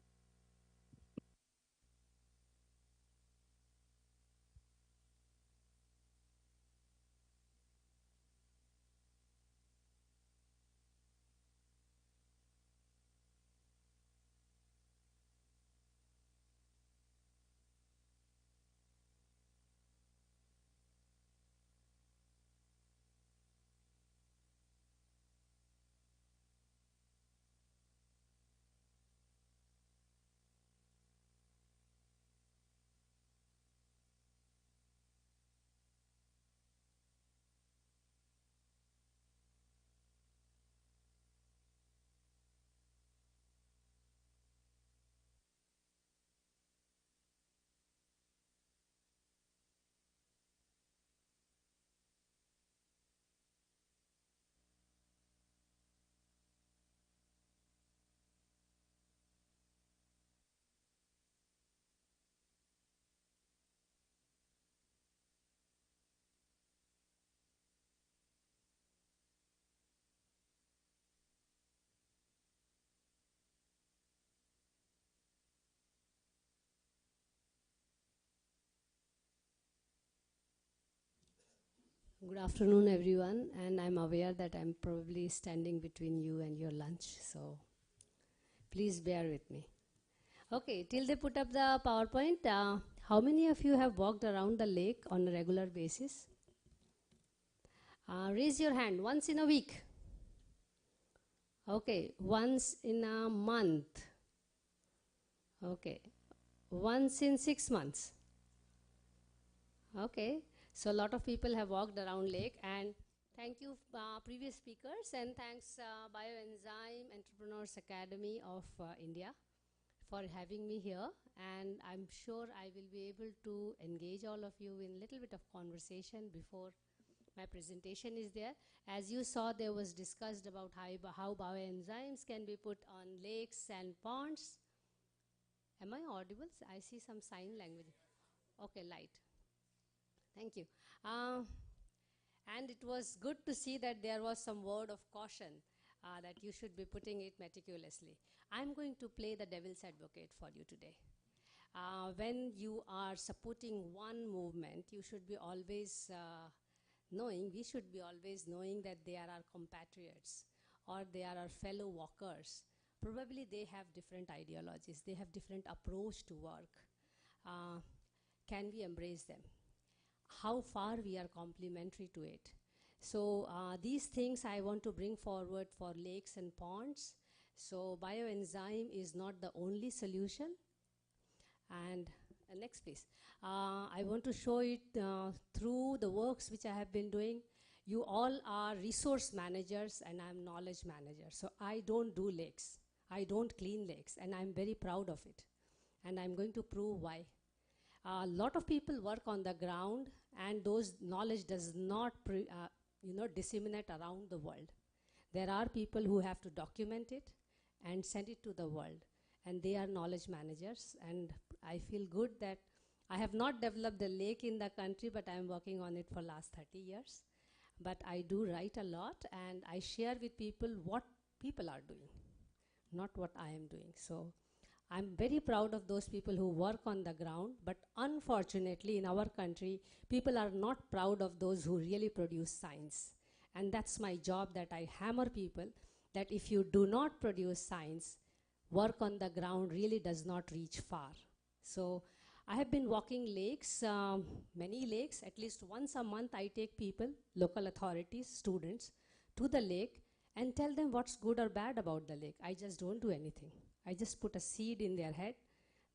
Good afternoon, everyone, and I'm aware that I'm probably standing between you and your lunch, so please bear with me. Okay, till they put up the PowerPoint, how many of you have walked around the lake on a regular basis? Raise your hand, once in a week. Okay, once in a month. Okay, once in 6 months. Okay, so a lot of people have walked around lake, and thank you previous speakers, and thanks Bioenzyme Entrepreneurs Academy of India for having me here, and I'm sure I will be able to engage all of you in a little bit of conversation before my presentation is there. As you saw, there was discussed about how bioenzymes can be put on lakes and ponds. Am I audible? I see some sign language. Okay, light. Thank you. And it was good to see that there was some word of caution that you should be putting it meticulously. I'm going to play the devil's advocate for you today. When you are supporting one movement, you should be always we should be always knowing that they are our compatriots or they are our fellow walkers. Probably they have different ideologies, they have different approach to work. Can we embrace them? How far we are complementary to it. So these things I want to bring forward for lakes and ponds. So bioenzyme is not the only solution. And next please. I want to show it through the works which I have been doing. You all are resource managers and I'm knowledge manager. So I don't do lakes. I don't clean lakes, and I'm very proud of it. And I'm going to prove why. A lot of people work on the ground, and those knowledge does not disseminate around the world. There are people who have to document it and send it to the world, and they are knowledge managers. And I feel good that I have not developed a lake in the country, but I'm working on it for last 30 years. But I do write a lot, and I share with people what people are doing, not what I am doing. So I'm very proud of those people who work on the ground, but unfortunately in our country, people are not proud of those who really produce science. And that's my job, that I hammer people that if you do not produce science, work on the ground really does not reach far. So I have been walking lakes, many lakes, at least once a month I take people, local authorities, students, to the lake and tell them what's good or bad about the lake. I just don't do anything. I just put a seed in their head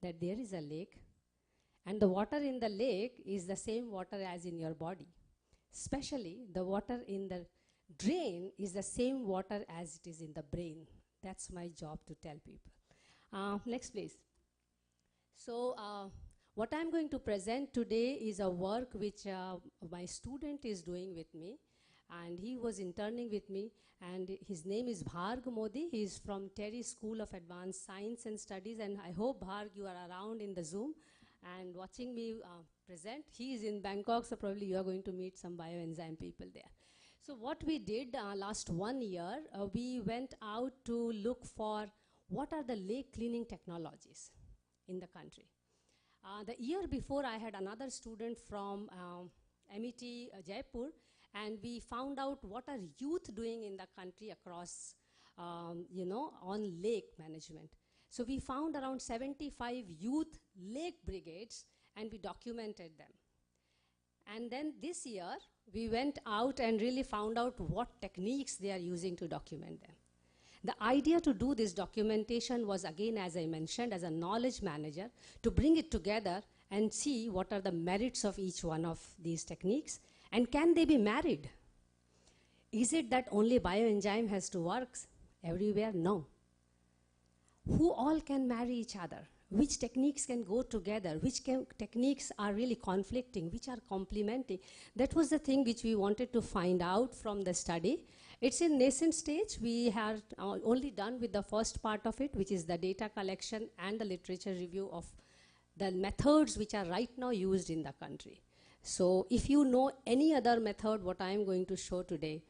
that there is a lake, and the water in the lake is the same water as in your body. Especially the water in the drain is the same water as it is in the brain. That's my job to tell people. Next please. So what I'm going to present today is a work which my student is doing with me. And he was interning with me, and his name is Bharg Modi. He is from Terry School of Advanced Science and Studies, and I hope, Bharg, you are around in the Zoom and watching me present. He is in Bangkok, so probably you are going to meet some bioenzyme people there. So what we did last 1 year, we went out to look for what are the lake cleaning technologies in the country. The year before, I had another student from MET Jaipur, and we found out what are youth doing in the country across, on lake management. So we found around 75 youth lake brigades, and we documented them. And then this year, we went out and really found out what techniques they are using to document them. The idea to do this documentation was, again, as I mentioned, as a knowledge manager, to bring it together and see what are the merits of each one of these techniques, and can they be married? Is it that only bioenzyme has to work everywhere? No. Who all can marry each other? Which techniques can go together? Which techniques are really conflicting? Which are complementing? That was the thing which we wanted to find out from the study. It's in nascent stage. We have only done with the first part of it, which is the data collection and the literature review of the methods which are right now used in the country. So if you know any other method, what I am going to show today,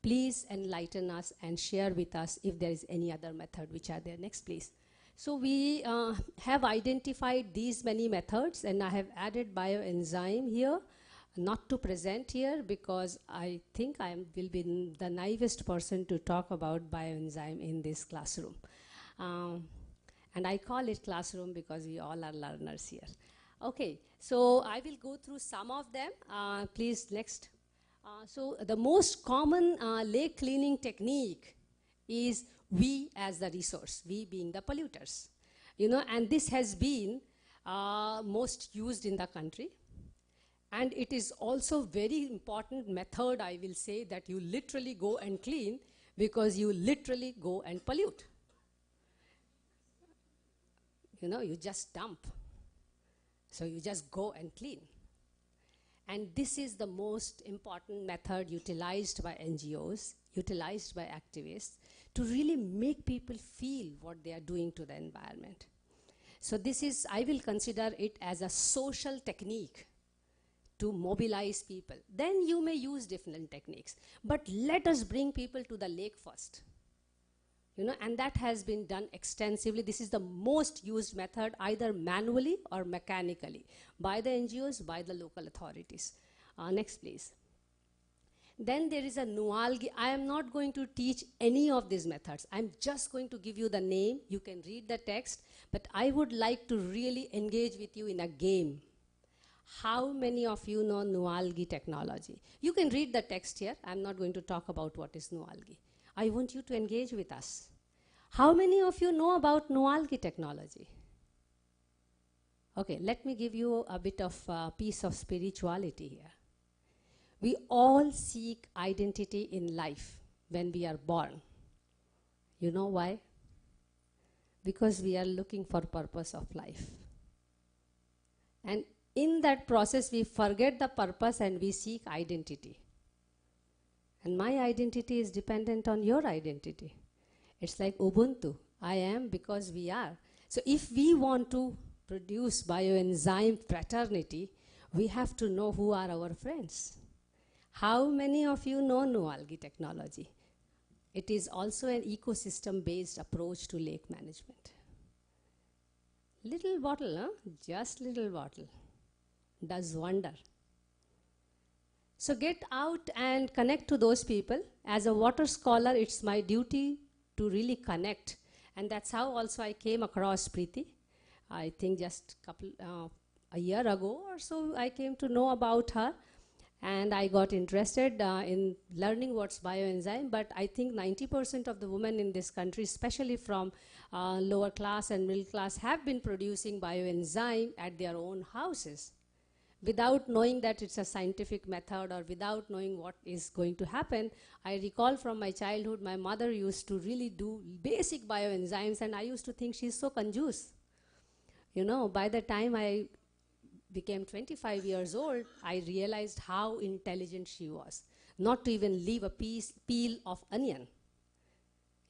please enlighten us and share with us if there is any other method which are there. Next, please. So we have identified these many methods, and I have added bioenzyme here not to present here because I think I will be the naivest person to talk about bioenzyme in this classroom. And I call it classroom because we all are learners here. Okay, so I will go through some of them. Please, next. So the most common lake cleaning technique is we as the resource, we being the polluters. You know, and this has been most used in the country. And it is also very important method, I will say, that you literally go and clean because you literally go and pollute. You know, you just dump. So you just go and clean. And this is the most important method utilized by NGOs, utilized by activists, to really make people feel what they are doing to the environment. So this is, I will consider it as a social technique to mobilize people. Then you may use different techniques. But let us bring people to the lake first. You know, and that has been done extensively. This is the most used method, either manually or mechanically, by the NGOs, by the local authorities. Next, please. Then there is a Nualgi. I am not going to teach any of these methods. I'm just going to give you the name. You can read the text. But I would like to really engage with you in a game. How many of you know Nualgi technology? You can read the text here. I'm not going to talk about what is Nualgi. I want you to engage with us. How many of you know about Nualgi technology? Okay, let me give you a bit of piece of spirituality here. We all seek identity in life when we are born. You know why? Because we are looking for purpose of life. And in that process, we forget the purpose and we seek identity. And my identity is dependent on your identity. It's like Ubuntu. I am because we are. So if we want to produce bioenzyme fraternity, we have to know who are our friends. How many of you know Nualgi technology? It is also an ecosystem-based approach to lake management. Little bottle, huh? Just little bottle. Does wonder. So get out and connect to those people. As a water scholar, it's my duty to really connect. And that's how also I came across Preeti. I think just a year ago or so, I came to know about her. And I got interested in learning what's bioenzyme. But I think 90% of the women in this country, especially from lower class and middle class, have been producing bioenzyme at their own houses, without knowing that it's a scientific method or without knowing what is going to happen. I recall from my childhood, my mother used to really do basic bioenzymes, and I used to think she's so conjuice. You know, by the time I became 25 years old, I realized how intelligent she was, not to even leave a peel of onion.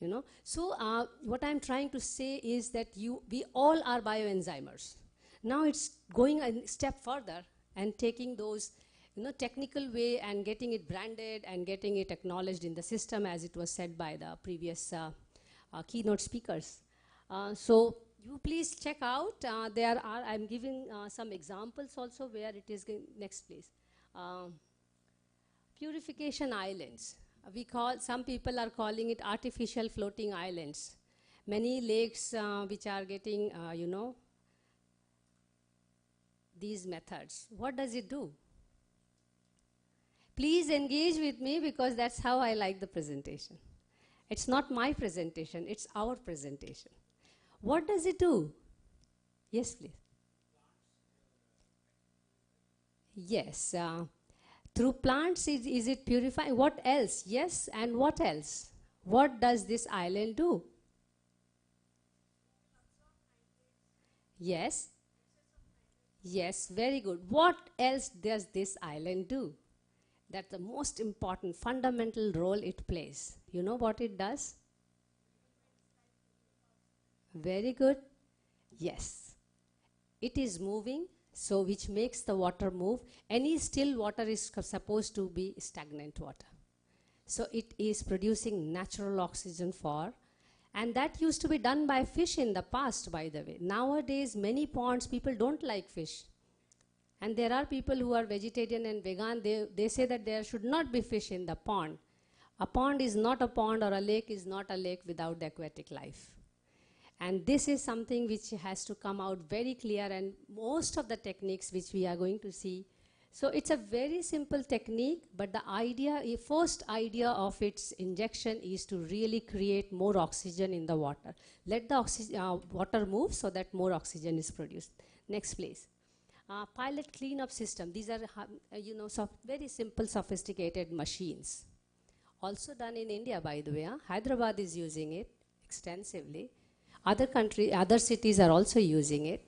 You know, so what I'm trying to say is that we all are bioenzymers. Now it's going a step further and taking those, you know, technical way and getting it branded and getting it acknowledged in the system, as it was said by the previous keynote speakers. So you please check out. I'm giving some examples also where it is going. Next, please. Purification islands. Some people are calling it artificial floating islands. Many lakes which are getting, you know, these methods. What does it do? Please engage with me because that's how I like the presentation. It's not my presentation, it's our presentation. What does it do? Yes, please. Yes. Through plants, is it purifying? What else? Yes, and what else? What does this island do? Yes. Yes, very good. What else does this island do? That's the most important, fundamental role it plays. You know what it does? Very good. Yes. It is moving, so which makes the water move. Any still water is supposed to be stagnant water. So it is producing natural oxygen and that used to be done by fish in the past, by the way. Nowadays, many ponds, people don't like fish. And there are people who are vegetarian and vegan, they say that there should not be fish in the pond. A pond is not a pond, or a lake is not a lake without the aquatic life. And this is something which has to come out very clear, and most of the techniques which we are going to see. So it's a very simple technique, but the idea, first idea of its injection is to really create more oxygen in the water. Let the water move so that more oxygen is produced. Next, please. Pilot cleanup system. These are, very simple, sophisticated machines. Also done in India, by the way. Hyderabad is using it extensively. Other cities are also using it.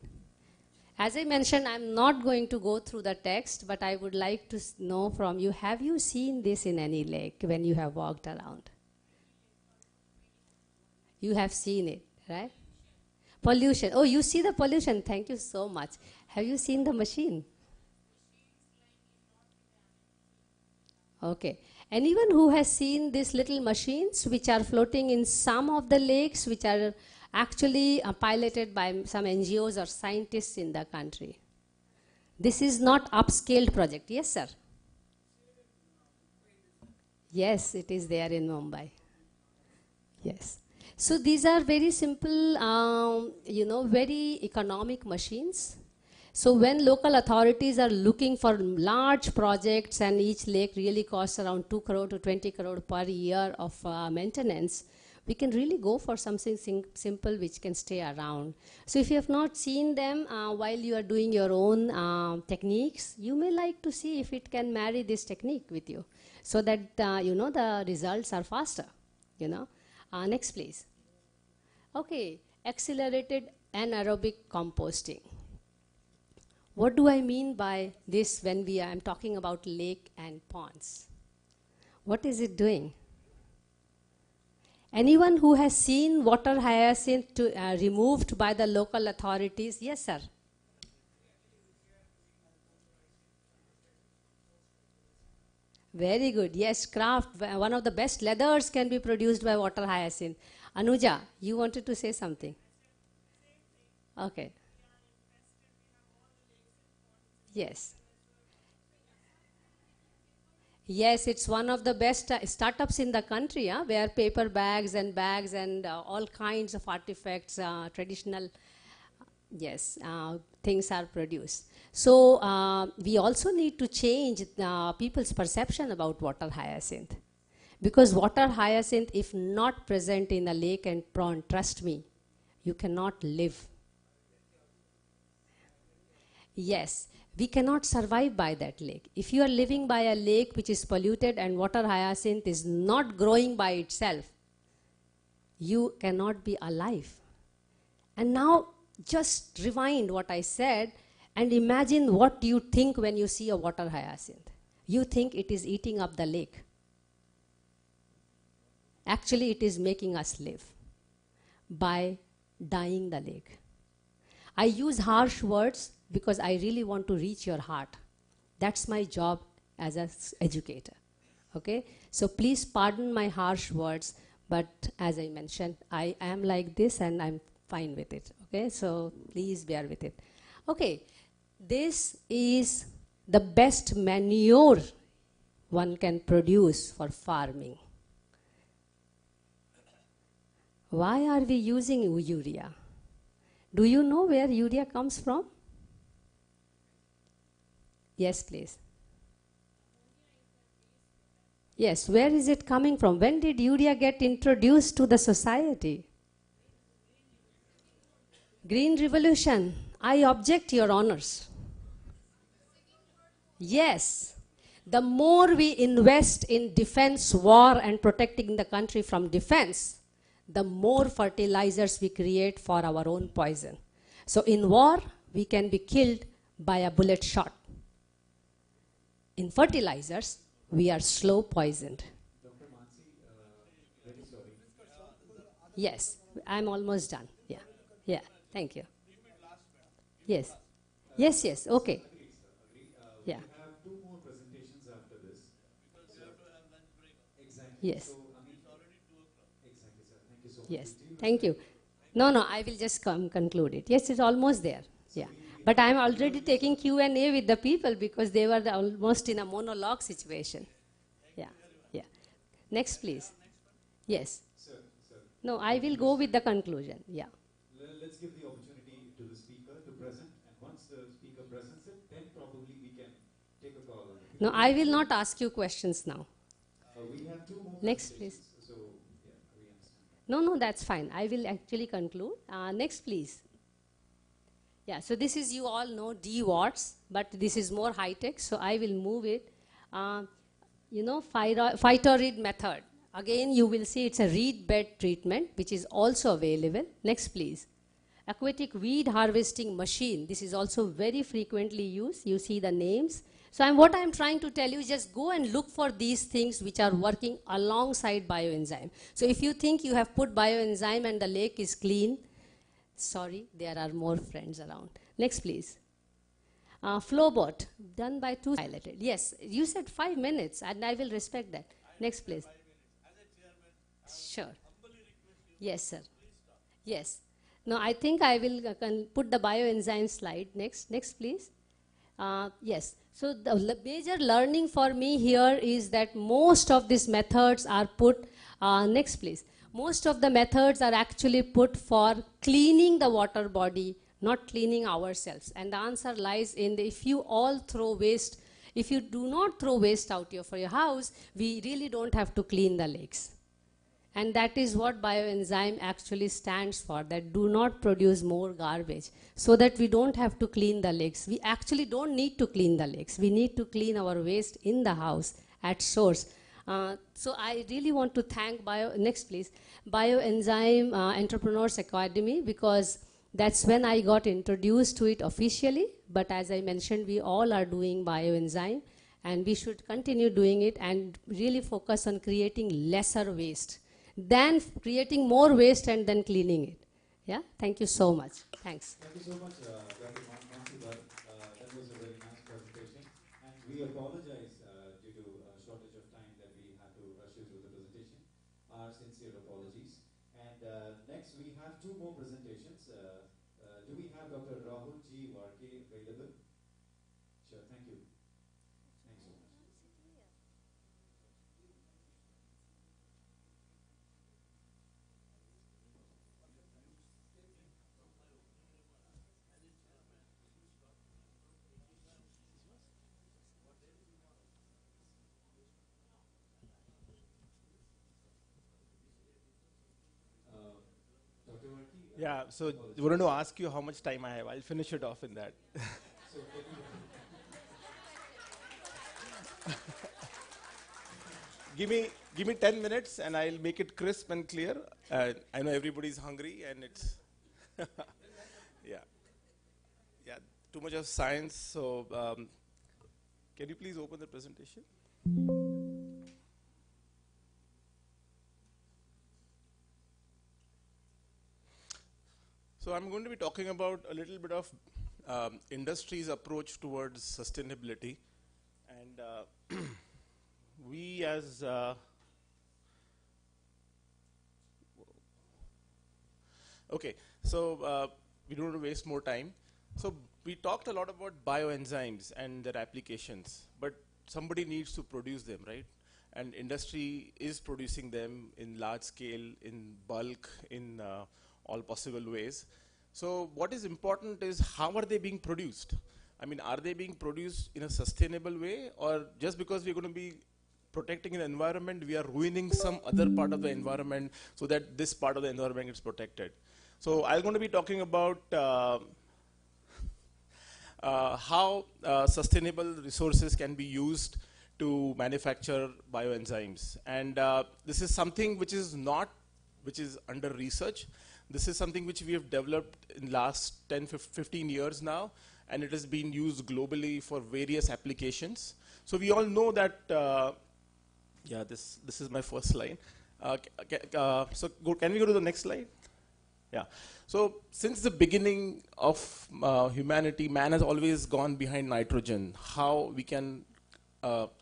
As I mentioned, I'm not going to go through the text, but I would like to know from you, have you seen this in any lake when you have walked around? You have seen it, right? Pollution. Oh, you see the pollution. Thank you so much. Have you seen the machine? Okay. Anyone who has seen these little machines which are floating in some of the lakes, which are actually piloted by some NGOs or scientists in the country? This is not upscaled project. Yes, sir. Yes, it is there in Mumbai. Yes. So these are very simple, very economic machines. So when local authorities are looking for large projects, and each lake really costs around 2 crore to 20 crore per year of maintenance, we can really go for something simple which can stay around. So if you have not seen them while you are doing your own techniques, you may like to see if it can marry this technique with you, so that the results are faster. Next, please. Okay, accelerated anaerobic composting. What do I mean by this when I'm talking about lake and ponds? What is it doing? Anyone who has seen water hyacinth removed by the local authorities? Yes, sir. Very good. Yes, craft. One of the best leathers can be produced by water hyacinth. Anuja, you wanted to say something? Okay. Yes. Yes, it's one of the best startups in the country, where paper bags and all kinds of artifacts, traditional, things are produced. So we also need to change people's perception about water hyacinth. Because water hyacinth, if not present in a lake and pond, trust me, you cannot live. Yes, we cannot survive by that lake. If you are living by a lake which is polluted and water hyacinth is not growing by itself, you cannot be alive. And now just rewind what I said and imagine what you think when you see a water hyacinth. You think it is eating up the lake. Actually, it is making us live by dyeing the lake. I use harsh words because I really want to reach your heart. That's my job as an educator. Okay? So please pardon my harsh words, but as I mentioned, I am like this and I'm fine with it. Okay? So please bear with it. Okay. This is the best manure one can produce for farming. Why are we using urea? Do you know where urea comes from? Yes, please. Yes, where is it coming from? When did urea get introduced to the society? Green Revolution. I object, Your Honors. Yes. The more we invest in defense, war, and protecting the country from defense, the more fertilizers we create for our own poison. So in war, we can be killed by a bullet shot. In fertilizers, we are slow poisoned. Dr. Mansi, very sorry. Yes, I'm almost done. Yeah, yeah, thank you. Yes, yes, yes, okay. Yeah. We have 2 more presentations after this. Exactly. Yes. So, exactly, sir. Thank you so much. Yes, thank you. No, I will just conclude it. Yes, it's almost there. Yeah. But I'm already taking Q&A with the people because they were almost in a monologue situation. Yeah, yeah. Next, please. Yes. No, I will go with the conclusion. Yeah. Let's give the opportunity to the speaker to present, and once the speaker presents it, then probably we can take a call on the No, I will not ask you questions now. we have two more Next, please. so yeah, we understand. No, that's fine. I will actually conclude. Next, please. Yeah, so this is, you all know, DWATS, but this is more high-tech, so I will move it. Phytorid method. Again, you will see it's a reed bed treatment, which is also available. Next, please. Aquatic weed harvesting machine. This is also very frequently used. You see the names. So what I'm trying to tell you is just go and look for these things which are working alongside bioenzyme. So if you think you have put bioenzyme and the lake is clean, sorry, there are more friends around. Next, please. Flowbot, done by two highlighted. Yes, you said 5 minutes, and I will respect that. Next, please. Sure. Yes, sir. Yes. No, I think I will put the bioenzyme slide. Next, please. Yes. So the major learning for me here is that most of these methods are put, next please. Most of the methods are actually put for cleaning the water body, not cleaning ourselves. And the answer lies in if you all throw waste, if you do not throw waste out for your house, we really don't have to clean the lakes. And that is what bioenzyme actually stands for, that do not produce more garbage, so that we don't have to clean the lakes. We actually don't need to clean the lakes. We need to clean our waste in the house at source. So I really want to thank next please, Bioenzyme Entrepreneurs Academy, because that's when I got introduced to it officially. But as I mentioned, we all are doing bioenzyme, and we should continue doing it and really focus on creating lesser waste than creating more waste and then cleaning it. Yeah, thank you so much. Thanks. Thank you so much, Dr. Mansibar. That was a very nice presentation. And we apologize due to a shortage of time that we had to rush you through the presentation. Our sincere apologies. And next, we have two more presentations. Do we have Dr. Rahul G. Varke available? Sure, thank you. Thanks so much. Yeah, so I wanted to ask you how much time I have. I'll finish it off in that. Give me 10 minutes and I'll make it crisp and clear. I know everybody's hungry and it's yeah, too much of science. So can you please open the presentation? So I'm going to be talking about a little bit of industry's approach towards sustainability, and we as okay, so we don't want to waste more time. So we talked a lot about bioenzymes and their applications, but somebody needs to produce them, right? And industry is producing them in large scale, in bulk, in all possible ways. So what is important is how are they being produced? I mean, are they being produced in a sustainable way, or just because we're going to be protecting an environment, we are ruining some other part of the environment so that this part of the environment is protected? So I'm going to be talking about how sustainable resources can be used to manufacture bioenzymes. And this is something which is under research. This is something which we have developed in last 10, 15 years now, and it has been used globally for various applications. So we all know that, yeah, this is my first slide. Can we go to the next slide? Yeah. So since the beginning of humanity, man has always gone behind nitrogen. How we can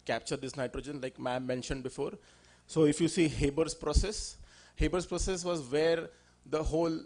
capture this nitrogen, like ma'am mentioned before. So if you see Haber's process was where the whole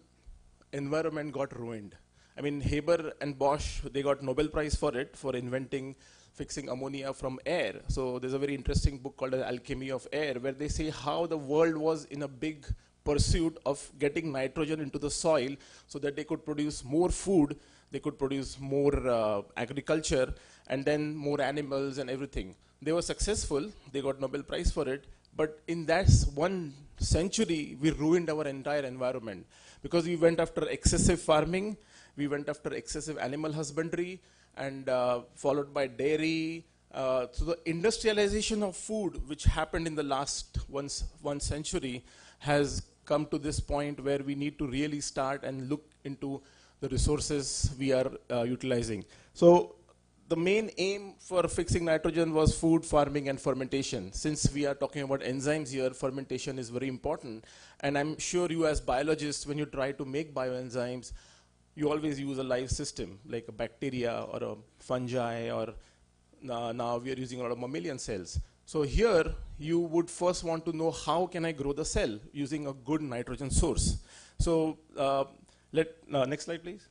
environment got ruined. I mean, Haber and Bosch, they got Nobel Prize for it, for inventing, fixing ammonia from air. So there's a very interesting book called The Alchemy of Air, where they say how the world was in a big pursuit of getting nitrogen into the soil so that they could produce more food, they could produce more agriculture, and then more animals and everything. They were successful, they got Nobel Prize for it, but in that 1 century, we ruined our entire environment because we went after excessive farming, we went after excessive animal husbandry, and followed by dairy. So the industrialization of food, which happened in the last one century, has come to this point where we need to really start and look into the resources we are utilizing. So the main aim for fixing nitrogen was food, farming, and fermentation. Since we are talking about enzymes here, fermentation is very important. And I'm sure you as biologists, when you try to make bioenzymes, you always use a live system, like a bacteria or a fungi, or now we are using a lot of mammalian cells. So here, you would first want to know how can I grow the cell using a good nitrogen source. So next slide, please.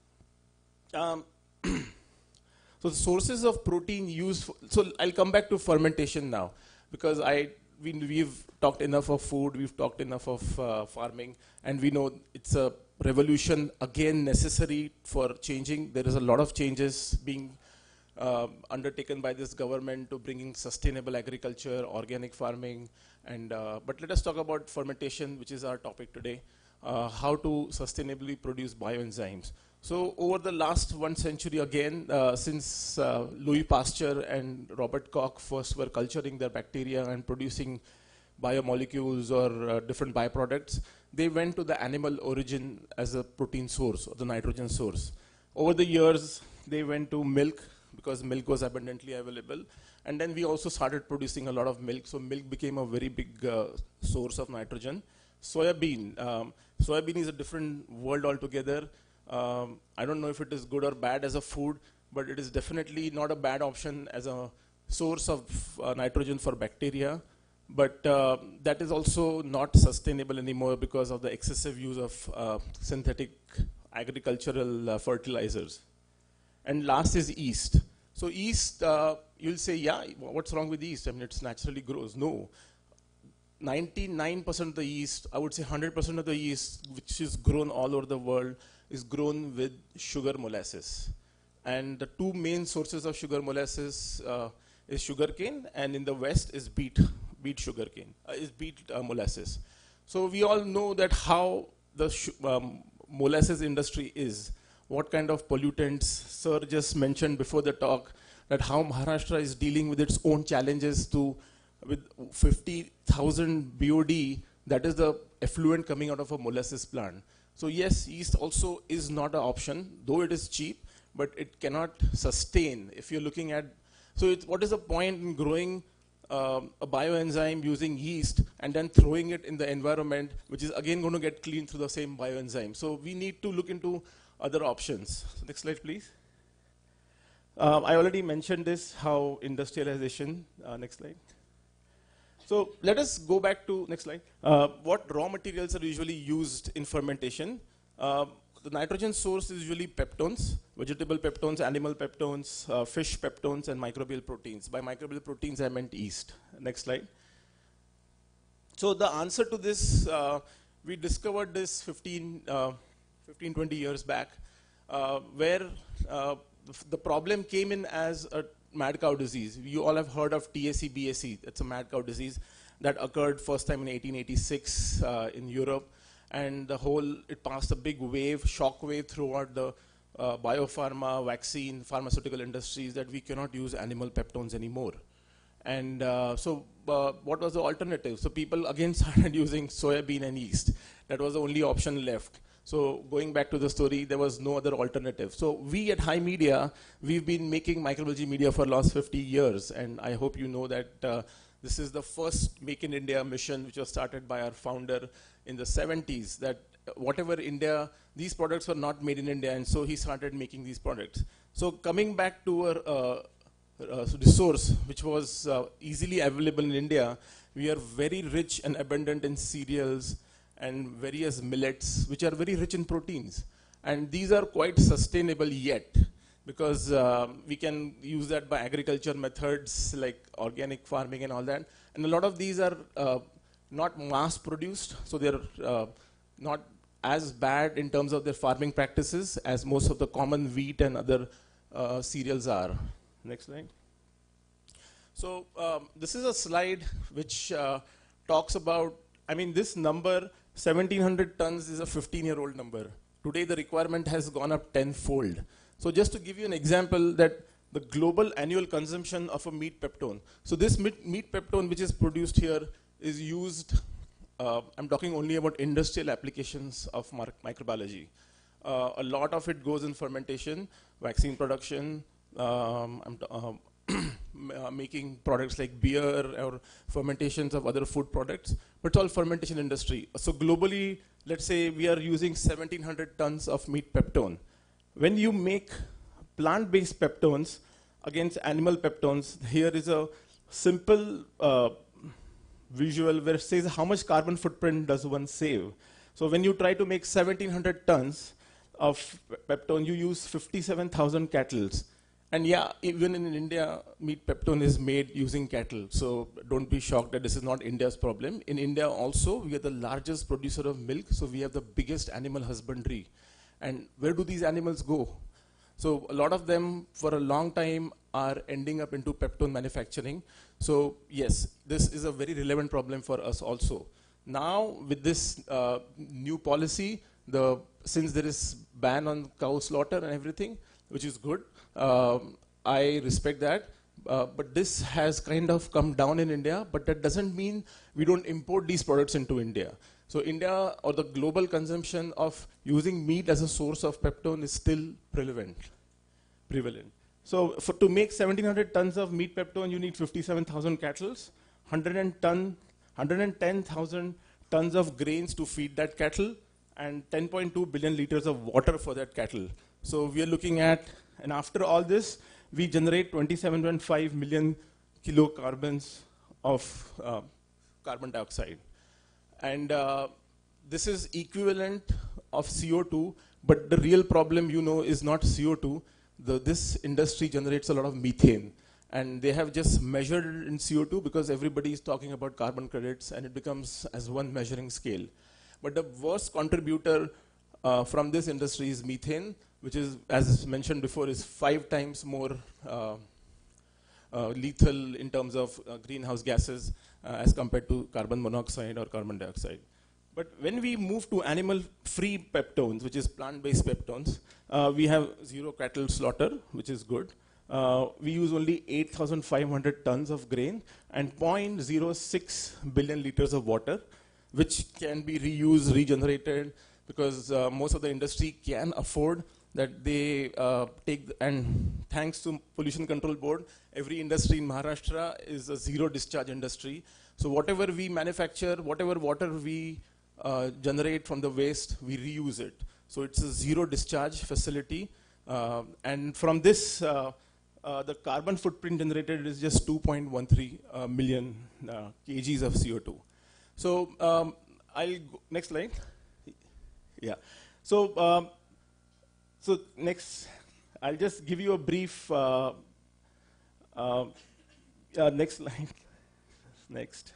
So the sources of protein used, so I'll come back to fermentation now, because we've talked enough of food, we've talked enough of farming, and we know it's a revolution again necessary for changing. There is a lot of changes being undertaken by this government to bringing sustainable agriculture, organic farming, and but let us talk about fermentation, which is our topic today, how to sustainably produce bioenzymes. So over the last 1 century again, since Louis Pasteur and Robert Koch first were culturing their bacteria and producing biomolecules or different byproducts, they went to the animal origin as a protein source or the nitrogen source. Over the years, they went to milk because milk was abundantly available. And then we also started producing a lot of milk. So milk became a very big source of nitrogen. Soybean. Soybean is a different world altogether. I don't know if it is good or bad as a food, but it is definitely not a bad option as a source of nitrogen for bacteria. But that is also not sustainable anymore because of the excessive use of synthetic agricultural fertilizers. And last is yeast. So yeast, you'll say, yeah, what's wrong with yeast? I mean, it naturally grows. No. 99% of the yeast, I would say 100% of the yeast, which is grown all over the world, is grown with sugar molasses. And the two main sources of sugar molasses is sugarcane, and in the West is beet sugarcane, is beet molasses. So we all know that how the molasses industry is, what kind of pollutants. Sir just mentioned before the talk that how Maharashtra is dealing with its own challenges with 50,000 BOD, that is the effluent coming out of a molasses plant. So yes, yeast also is not an option, though it is cheap, but it cannot sustain. If you're looking at, so what is the point in growing a bioenzyme using yeast and then throwing it in the environment, which is again going to get cleaned through the same bioenzyme. So we need to look into other options. So next slide, please. I already mentioned this, how industrialization, next slide. So let us go back to, next slide. What raw materials are usually used in fermentation? The nitrogen source is usually peptones, vegetable peptones, animal peptones, fish peptones, and microbial proteins. By microbial proteins, I meant yeast. Next slide. So the answer to this, we discovered this 20 years back, where the problem came in as a mad cow disease. You all have heard of TAC-BAC. It's a mad cow disease that occurred first time in 1886 in Europe. And it passed a big wave, shock wave throughout the biopharma, vaccine, pharmaceutical industries that we cannot use animal peptones anymore. And what was the alternative? So people again started using soybean and yeast. That was the only option left. So going back to the story, there was no other alternative. So we at High Media, we've been making microbiology media for the last 50 years. And I hope you know that this is the first Make in India mission, which was started by our founder in the 70s, that whatever India, these products were not made in India, and so he started making these products. So coming back to our resource, which was easily available in India, we are very rich and abundant in cereals and various millets, which are very rich in proteins. And these are quite sustainable yet, because we can use that by agriculture methods like organic farming and all that. And a lot of these are not mass produced, so they're not as bad in terms of their farming practices as most of the common wheat and other cereals are. Next slide. So this is a slide which talks about, I mean, this number, 1700 tons is a 15-year-old number. Today the requirement has gone up tenfold. So just to give you an example that the global annual consumption of a meat peptone. So this meat peptone which is produced here is used, I'm talking only about industrial applications of microbiology. A lot of it goes in fermentation, vaccine production, making products like beer or fermentations of other food products, but it's all fermentation industry. So globally, let's say we are using 1700 tons of meat peptone. When you make plant-based peptones against animal peptones, here is a simple visual where it says how much carbon footprint does one save. So when you try to make 1700 tons of peptone, you use 57,000 cattle. And yeah, even in India, meat peptone is made using cattle. So don't be shocked that this is not India's problem. In India also, we are the largest producer of milk, so we have the biggest animal husbandry. And where do these animals go? So a lot of them, for a long time, are ending up into peptone manufacturing. So yes, this is a very relevant problem for us also. Now, with this new policy, since there is ban on cow slaughter and everything, which is good, I respect that. But this has kind of come down in India, but that doesn't mean we don't import these products into India. So India, or the global consumption of using meat as a source of peptone is still prevalent. So to make 1700 tons of meat peptone, you need 57,000 cattle, 110,000 tons of grains to feed that cattle, and 10.2 billion liters of water for that cattle. So we are looking at, and after all this, we generate 27.5 million kilocarbons of carbon dioxide. And this is equivalent of CO2, but the real problem, you know, is not CO2. This industry generates a lot of methane. And they have just measured it in CO2 because everybody is talking about carbon credits and it becomes as one measuring scale. But the worst contributor from this industry is methane, which is, as mentioned before, is 5 times more lethal in terms of greenhouse gases as compared to carbon monoxide or carbon dioxide. But when we move to animal-free peptones, which is plant-based peptones, we have zero cattle slaughter, which is good. We use only 8,500 tons of grain and 0.06 billion liters of water, which can be reused, regenerated, because most of the industry can afford that. They take, and thanks to Pollution Control Board, every industry in Maharashtra is a zero discharge industry. So whatever we manufacture, whatever water we generate from the waste, we reuse it. So it's a zero discharge facility. And from this, the carbon footprint generated is just 2.13 million kgs of CO2. So I'll go, next slide. Yeah. So so next, I'll just give you a brief. Next slide. Next.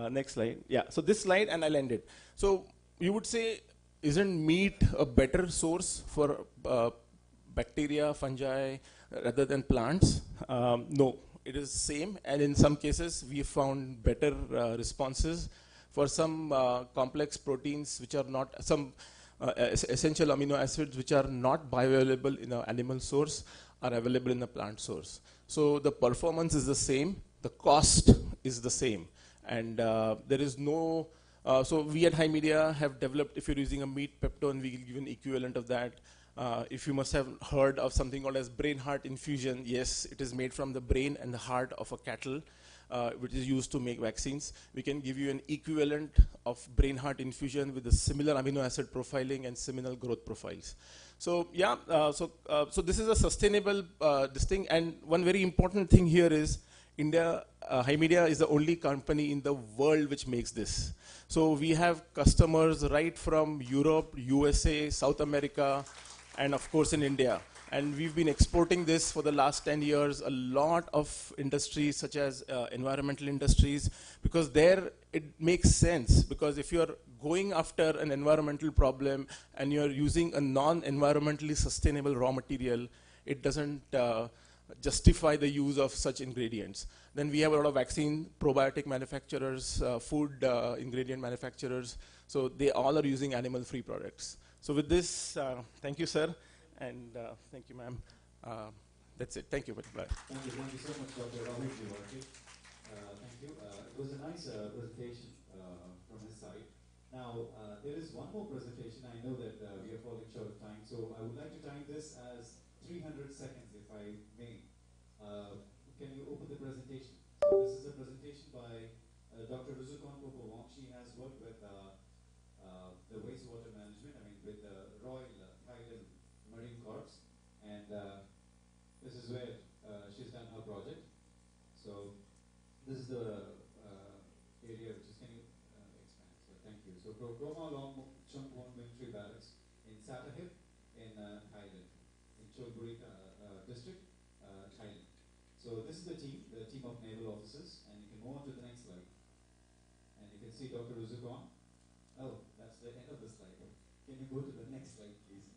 Next slide. Yeah. So this slide, and I'll end it. So you would say, isn't meat a better source for bacteria, fungi, rather than plants? No, it is same, and in some cases we found better responses for some complex proteins which are not, some essential amino acids which are not bioavailable in an animal source are available in a plant source. So the performance is the same, the cost is the same, and there is no, so we at High Media have developed, if you're using a meat peptone, we will give an equivalent of that. If you must have heard of something called as brain heart infusion, yes, it is made from the brain and the heart of a cattle, which is used to make vaccines. We can give you an equivalent of brain heart infusion with a similar amino acid profiling and similar growth profiles. So yeah, so this is a sustainable this thing, and one very important thing here is India, High Media is the only company in the world which makes this. So we have customers right from Europe, USA, South America, and of course in India. And we've been exporting this for the last 10 years, a lot of industries such as environmental industries, because there it makes sense. Because if you're going after an environmental problem and you're using a non-environmentally sustainable raw material, it doesn't justify the use of such ingredients. Then we have a lot of vaccine, probiotic manufacturers, food ingredient manufacturers. So they all are using animal-free products. So with this, thank you, sir. And thank you, ma'am. That's it. Thank you. Bye. Thank you so much, Dr. Rahul Jiwarki. Thank you. It was a nice presentation from his side. Now, there is one more presentation. I know that we are falling short of time, so I would like to time this as 300 seconds, if I may. Can you open the presentation? So this is a presentation by Dr. Ruzukon Popowong. She has worked with the wastewater management, with the Royal Thailand Marine Corps, and this is where she's done her project. So this is the area which is, can you expand? So thank you. So Kroma Long Chungwon Military Barracks in Satahip in Thailand, in Chonburi district, Thailand. So this is the team of naval officers, and you can move on to the next slide. And you can see Dr. Ruzukon. Oh, that's the end of the slide. Can you go to the next slide, please?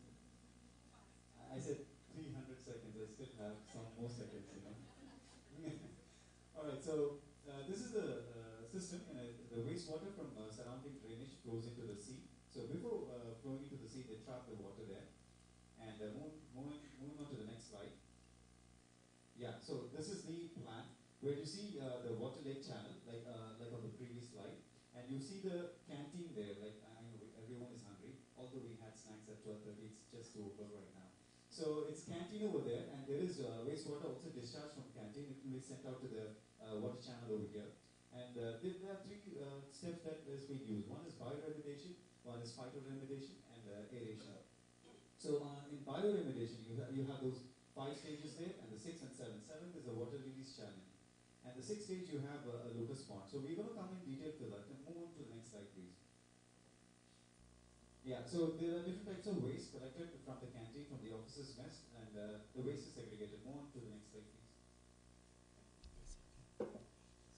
I said 300 seconds. I still have some more seconds, All right, so this is the system. The wastewater from surrounding drainage flows into the sea. So before flowing into the sea, they trap the water there. And moving on to the next slide. Yeah, so this is the plan where you see the water lake channel, like on the previous slide. And you see the canteen there, I know everyone is hungry, although we had snacks at 12:30, it's just over right now. So it's canteen over there, and there is wastewater also discharged from canteen. It will be sent out to the water channel over here. And there are three steps that is being used. One is bioremediation, one is phytoremediation, and aeration. So in bioremediation, you have those 5 stages there, and the 6th and 7th. 7th is the water release channel. And the 6th stage, you have a locust pond. So we're going to come in detail to that. And move on to the next slide, please. Yeah, so there are different types of waste collected from the canteen, from the officers' mess, and the waste is segregated. Move on to the next slide, please.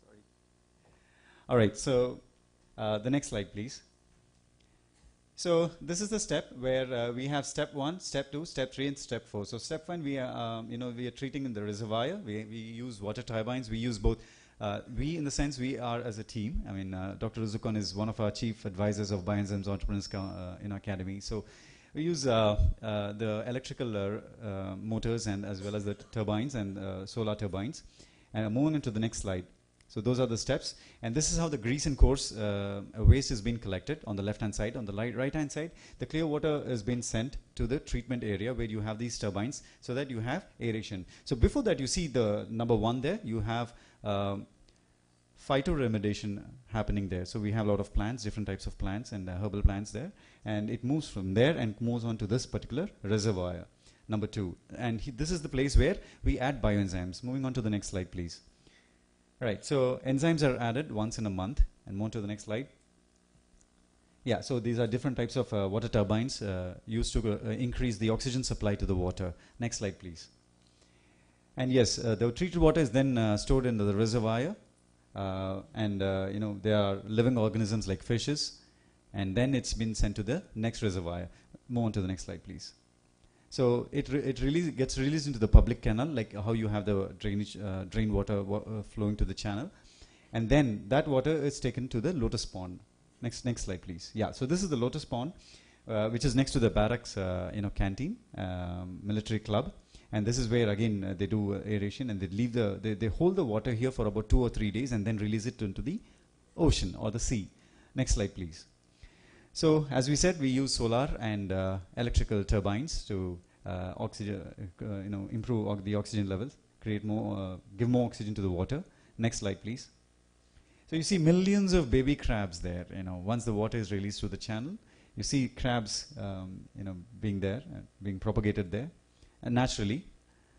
Sorry. All right, so the next slide, please. So this is the step where we have step 1, step 2, step 3, and step 4. So step 1, we are treating in the reservoir. We use water turbines. We use both. We, in the sense, we are as a team. Dr. Ruzukon is one of our chief advisors of Bioenzyme's Entrepreneurs in our academy. So we use the electrical motors and as well as the turbines and solar turbines. And moving into the next slide. So those are the steps, and this is how the grease and coarse waste is being collected on the left-hand side. On the right-hand side, the clear water is being sent to the treatment area where you have these turbines so that you have aeration. So before that, you see the number 1 there, you have phytoremediation happening there. So we have a lot of plants, different types of plants and herbal plants there, and it moves from there and moves on to this particular reservoir, number 2. And this is the place where we add bioenzymes. Moving on to the next slide, please. Right, so enzymes are added once in a month, and move on to the next slide. Yeah, so these are different types of water turbines used to increase the oxygen supply to the water. Next slide, please. And yes, the treated water is then stored in the reservoir, and there are living organisms like fishes, and then it's been sent to the next reservoir. Move on to the next slide, please. So it gets released into the public canal, like how you have the drainage, drain water flowing to the channel, and then that water is taken to the lotus pond. Next slide, please. Yeah, so this is the lotus pond, which is next to the barracks, canteen, military club, and this is where again they do aeration, and they leave they hold the water here for about 2 or 3 days, and then release it into the ocean or the sea. Next slide, please. So as we said, we use solar and electrical turbines to improve the oxygen levels, create more, give more oxygen to the water. Next slide, please. So you see millions of baby crabs there. Once the water is released through the channel, you see crabs, being there, being propagated there, and naturally.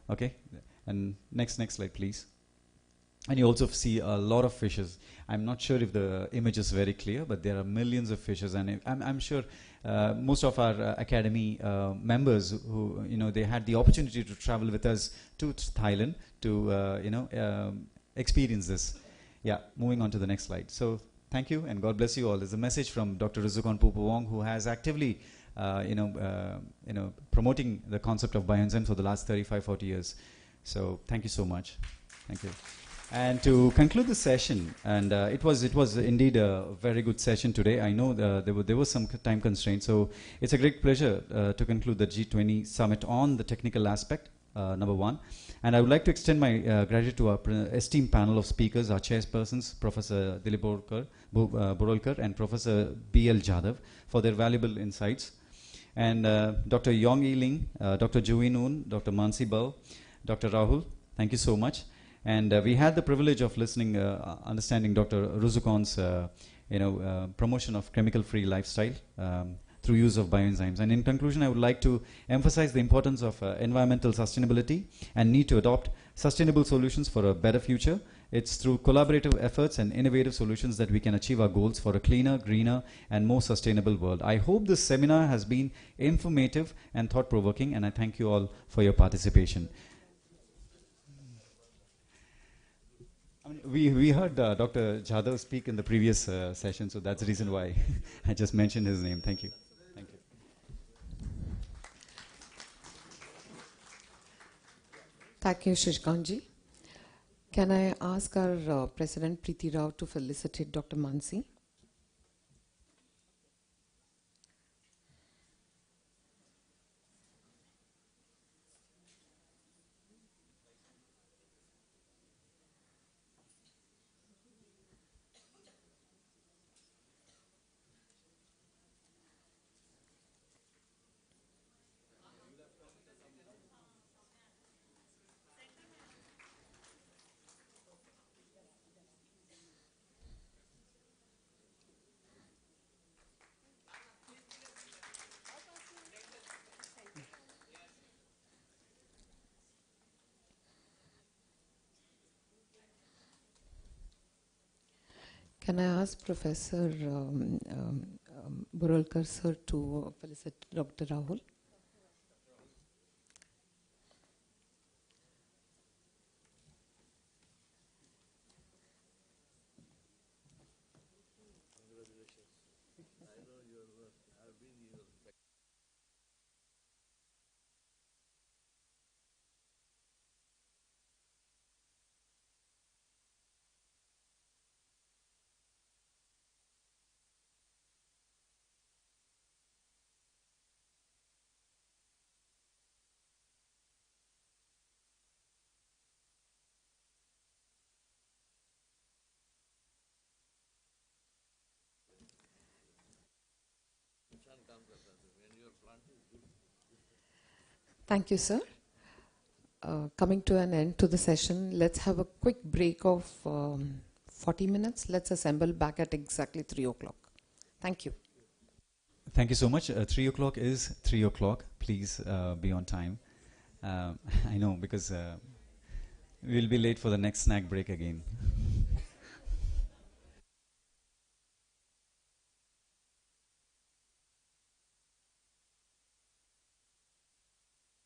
Okay. And next slide, please. And you also see a lot of fishes. I'm not sure if the image is very clear, but there are millions of fishes, and I'm sure most of our academy members who, they had the opportunity to travel with us to Thailand to, experience this. Yeah, moving on to the next slide. So thank you, and God bless you all. There's a message from Dr. Rizukon Pupawong, who has actively, promoting the concept of bioenzymes for the last 35, 40 years. So thank you so much. Thank you. And to conclude the session, and it was indeed a very good session today. I know there was some time constraint, so it's a great pleasure to conclude the G20 summit on the technical aspect, number one. And I would like to extend my gratitude to our esteemed panel of speakers, our chairpersons, Professor Dilip Borolkar and Professor B.L. Jadhav, for their valuable insights. And Dr. Yong Yi Ling, Dr. Jui Noon, Dr. Mansi Bal, Dr. Rahul, thank you so much. And we had the privilege of listening, understanding Dr. Ruzukon's, promotion of chemical-free lifestyle through use of bioenzymes. And in conclusion, I would like to emphasize the importance of environmental sustainability and need to adopt sustainable solutions for a better future. It's through collaborative efforts and innovative solutions that we can achieve our goals for a cleaner, greener, and more sustainable world. I hope this seminar has been informative and thought-provoking, and I thank you all for your participation. We heard Dr. Jadhav speak in the previous session, so that's the reason why I just mentioned his name. Thank you. Thank you. Thank you, Shishkanji. Can I ask our President Preeti Rao to felicitate Dr. Mansi? Can I ask Professor Borolkar sir to felicitate Dr. Rahul? Thank you, sir. Coming to an end to the session, let's have a quick break of 40 minutes. Let's assemble back at exactly 3 o'clock. Thank you. Thank you so much. 3 o'clock is 3 o'clock. Please be on time. I know, because we'll be late for the next snack break again.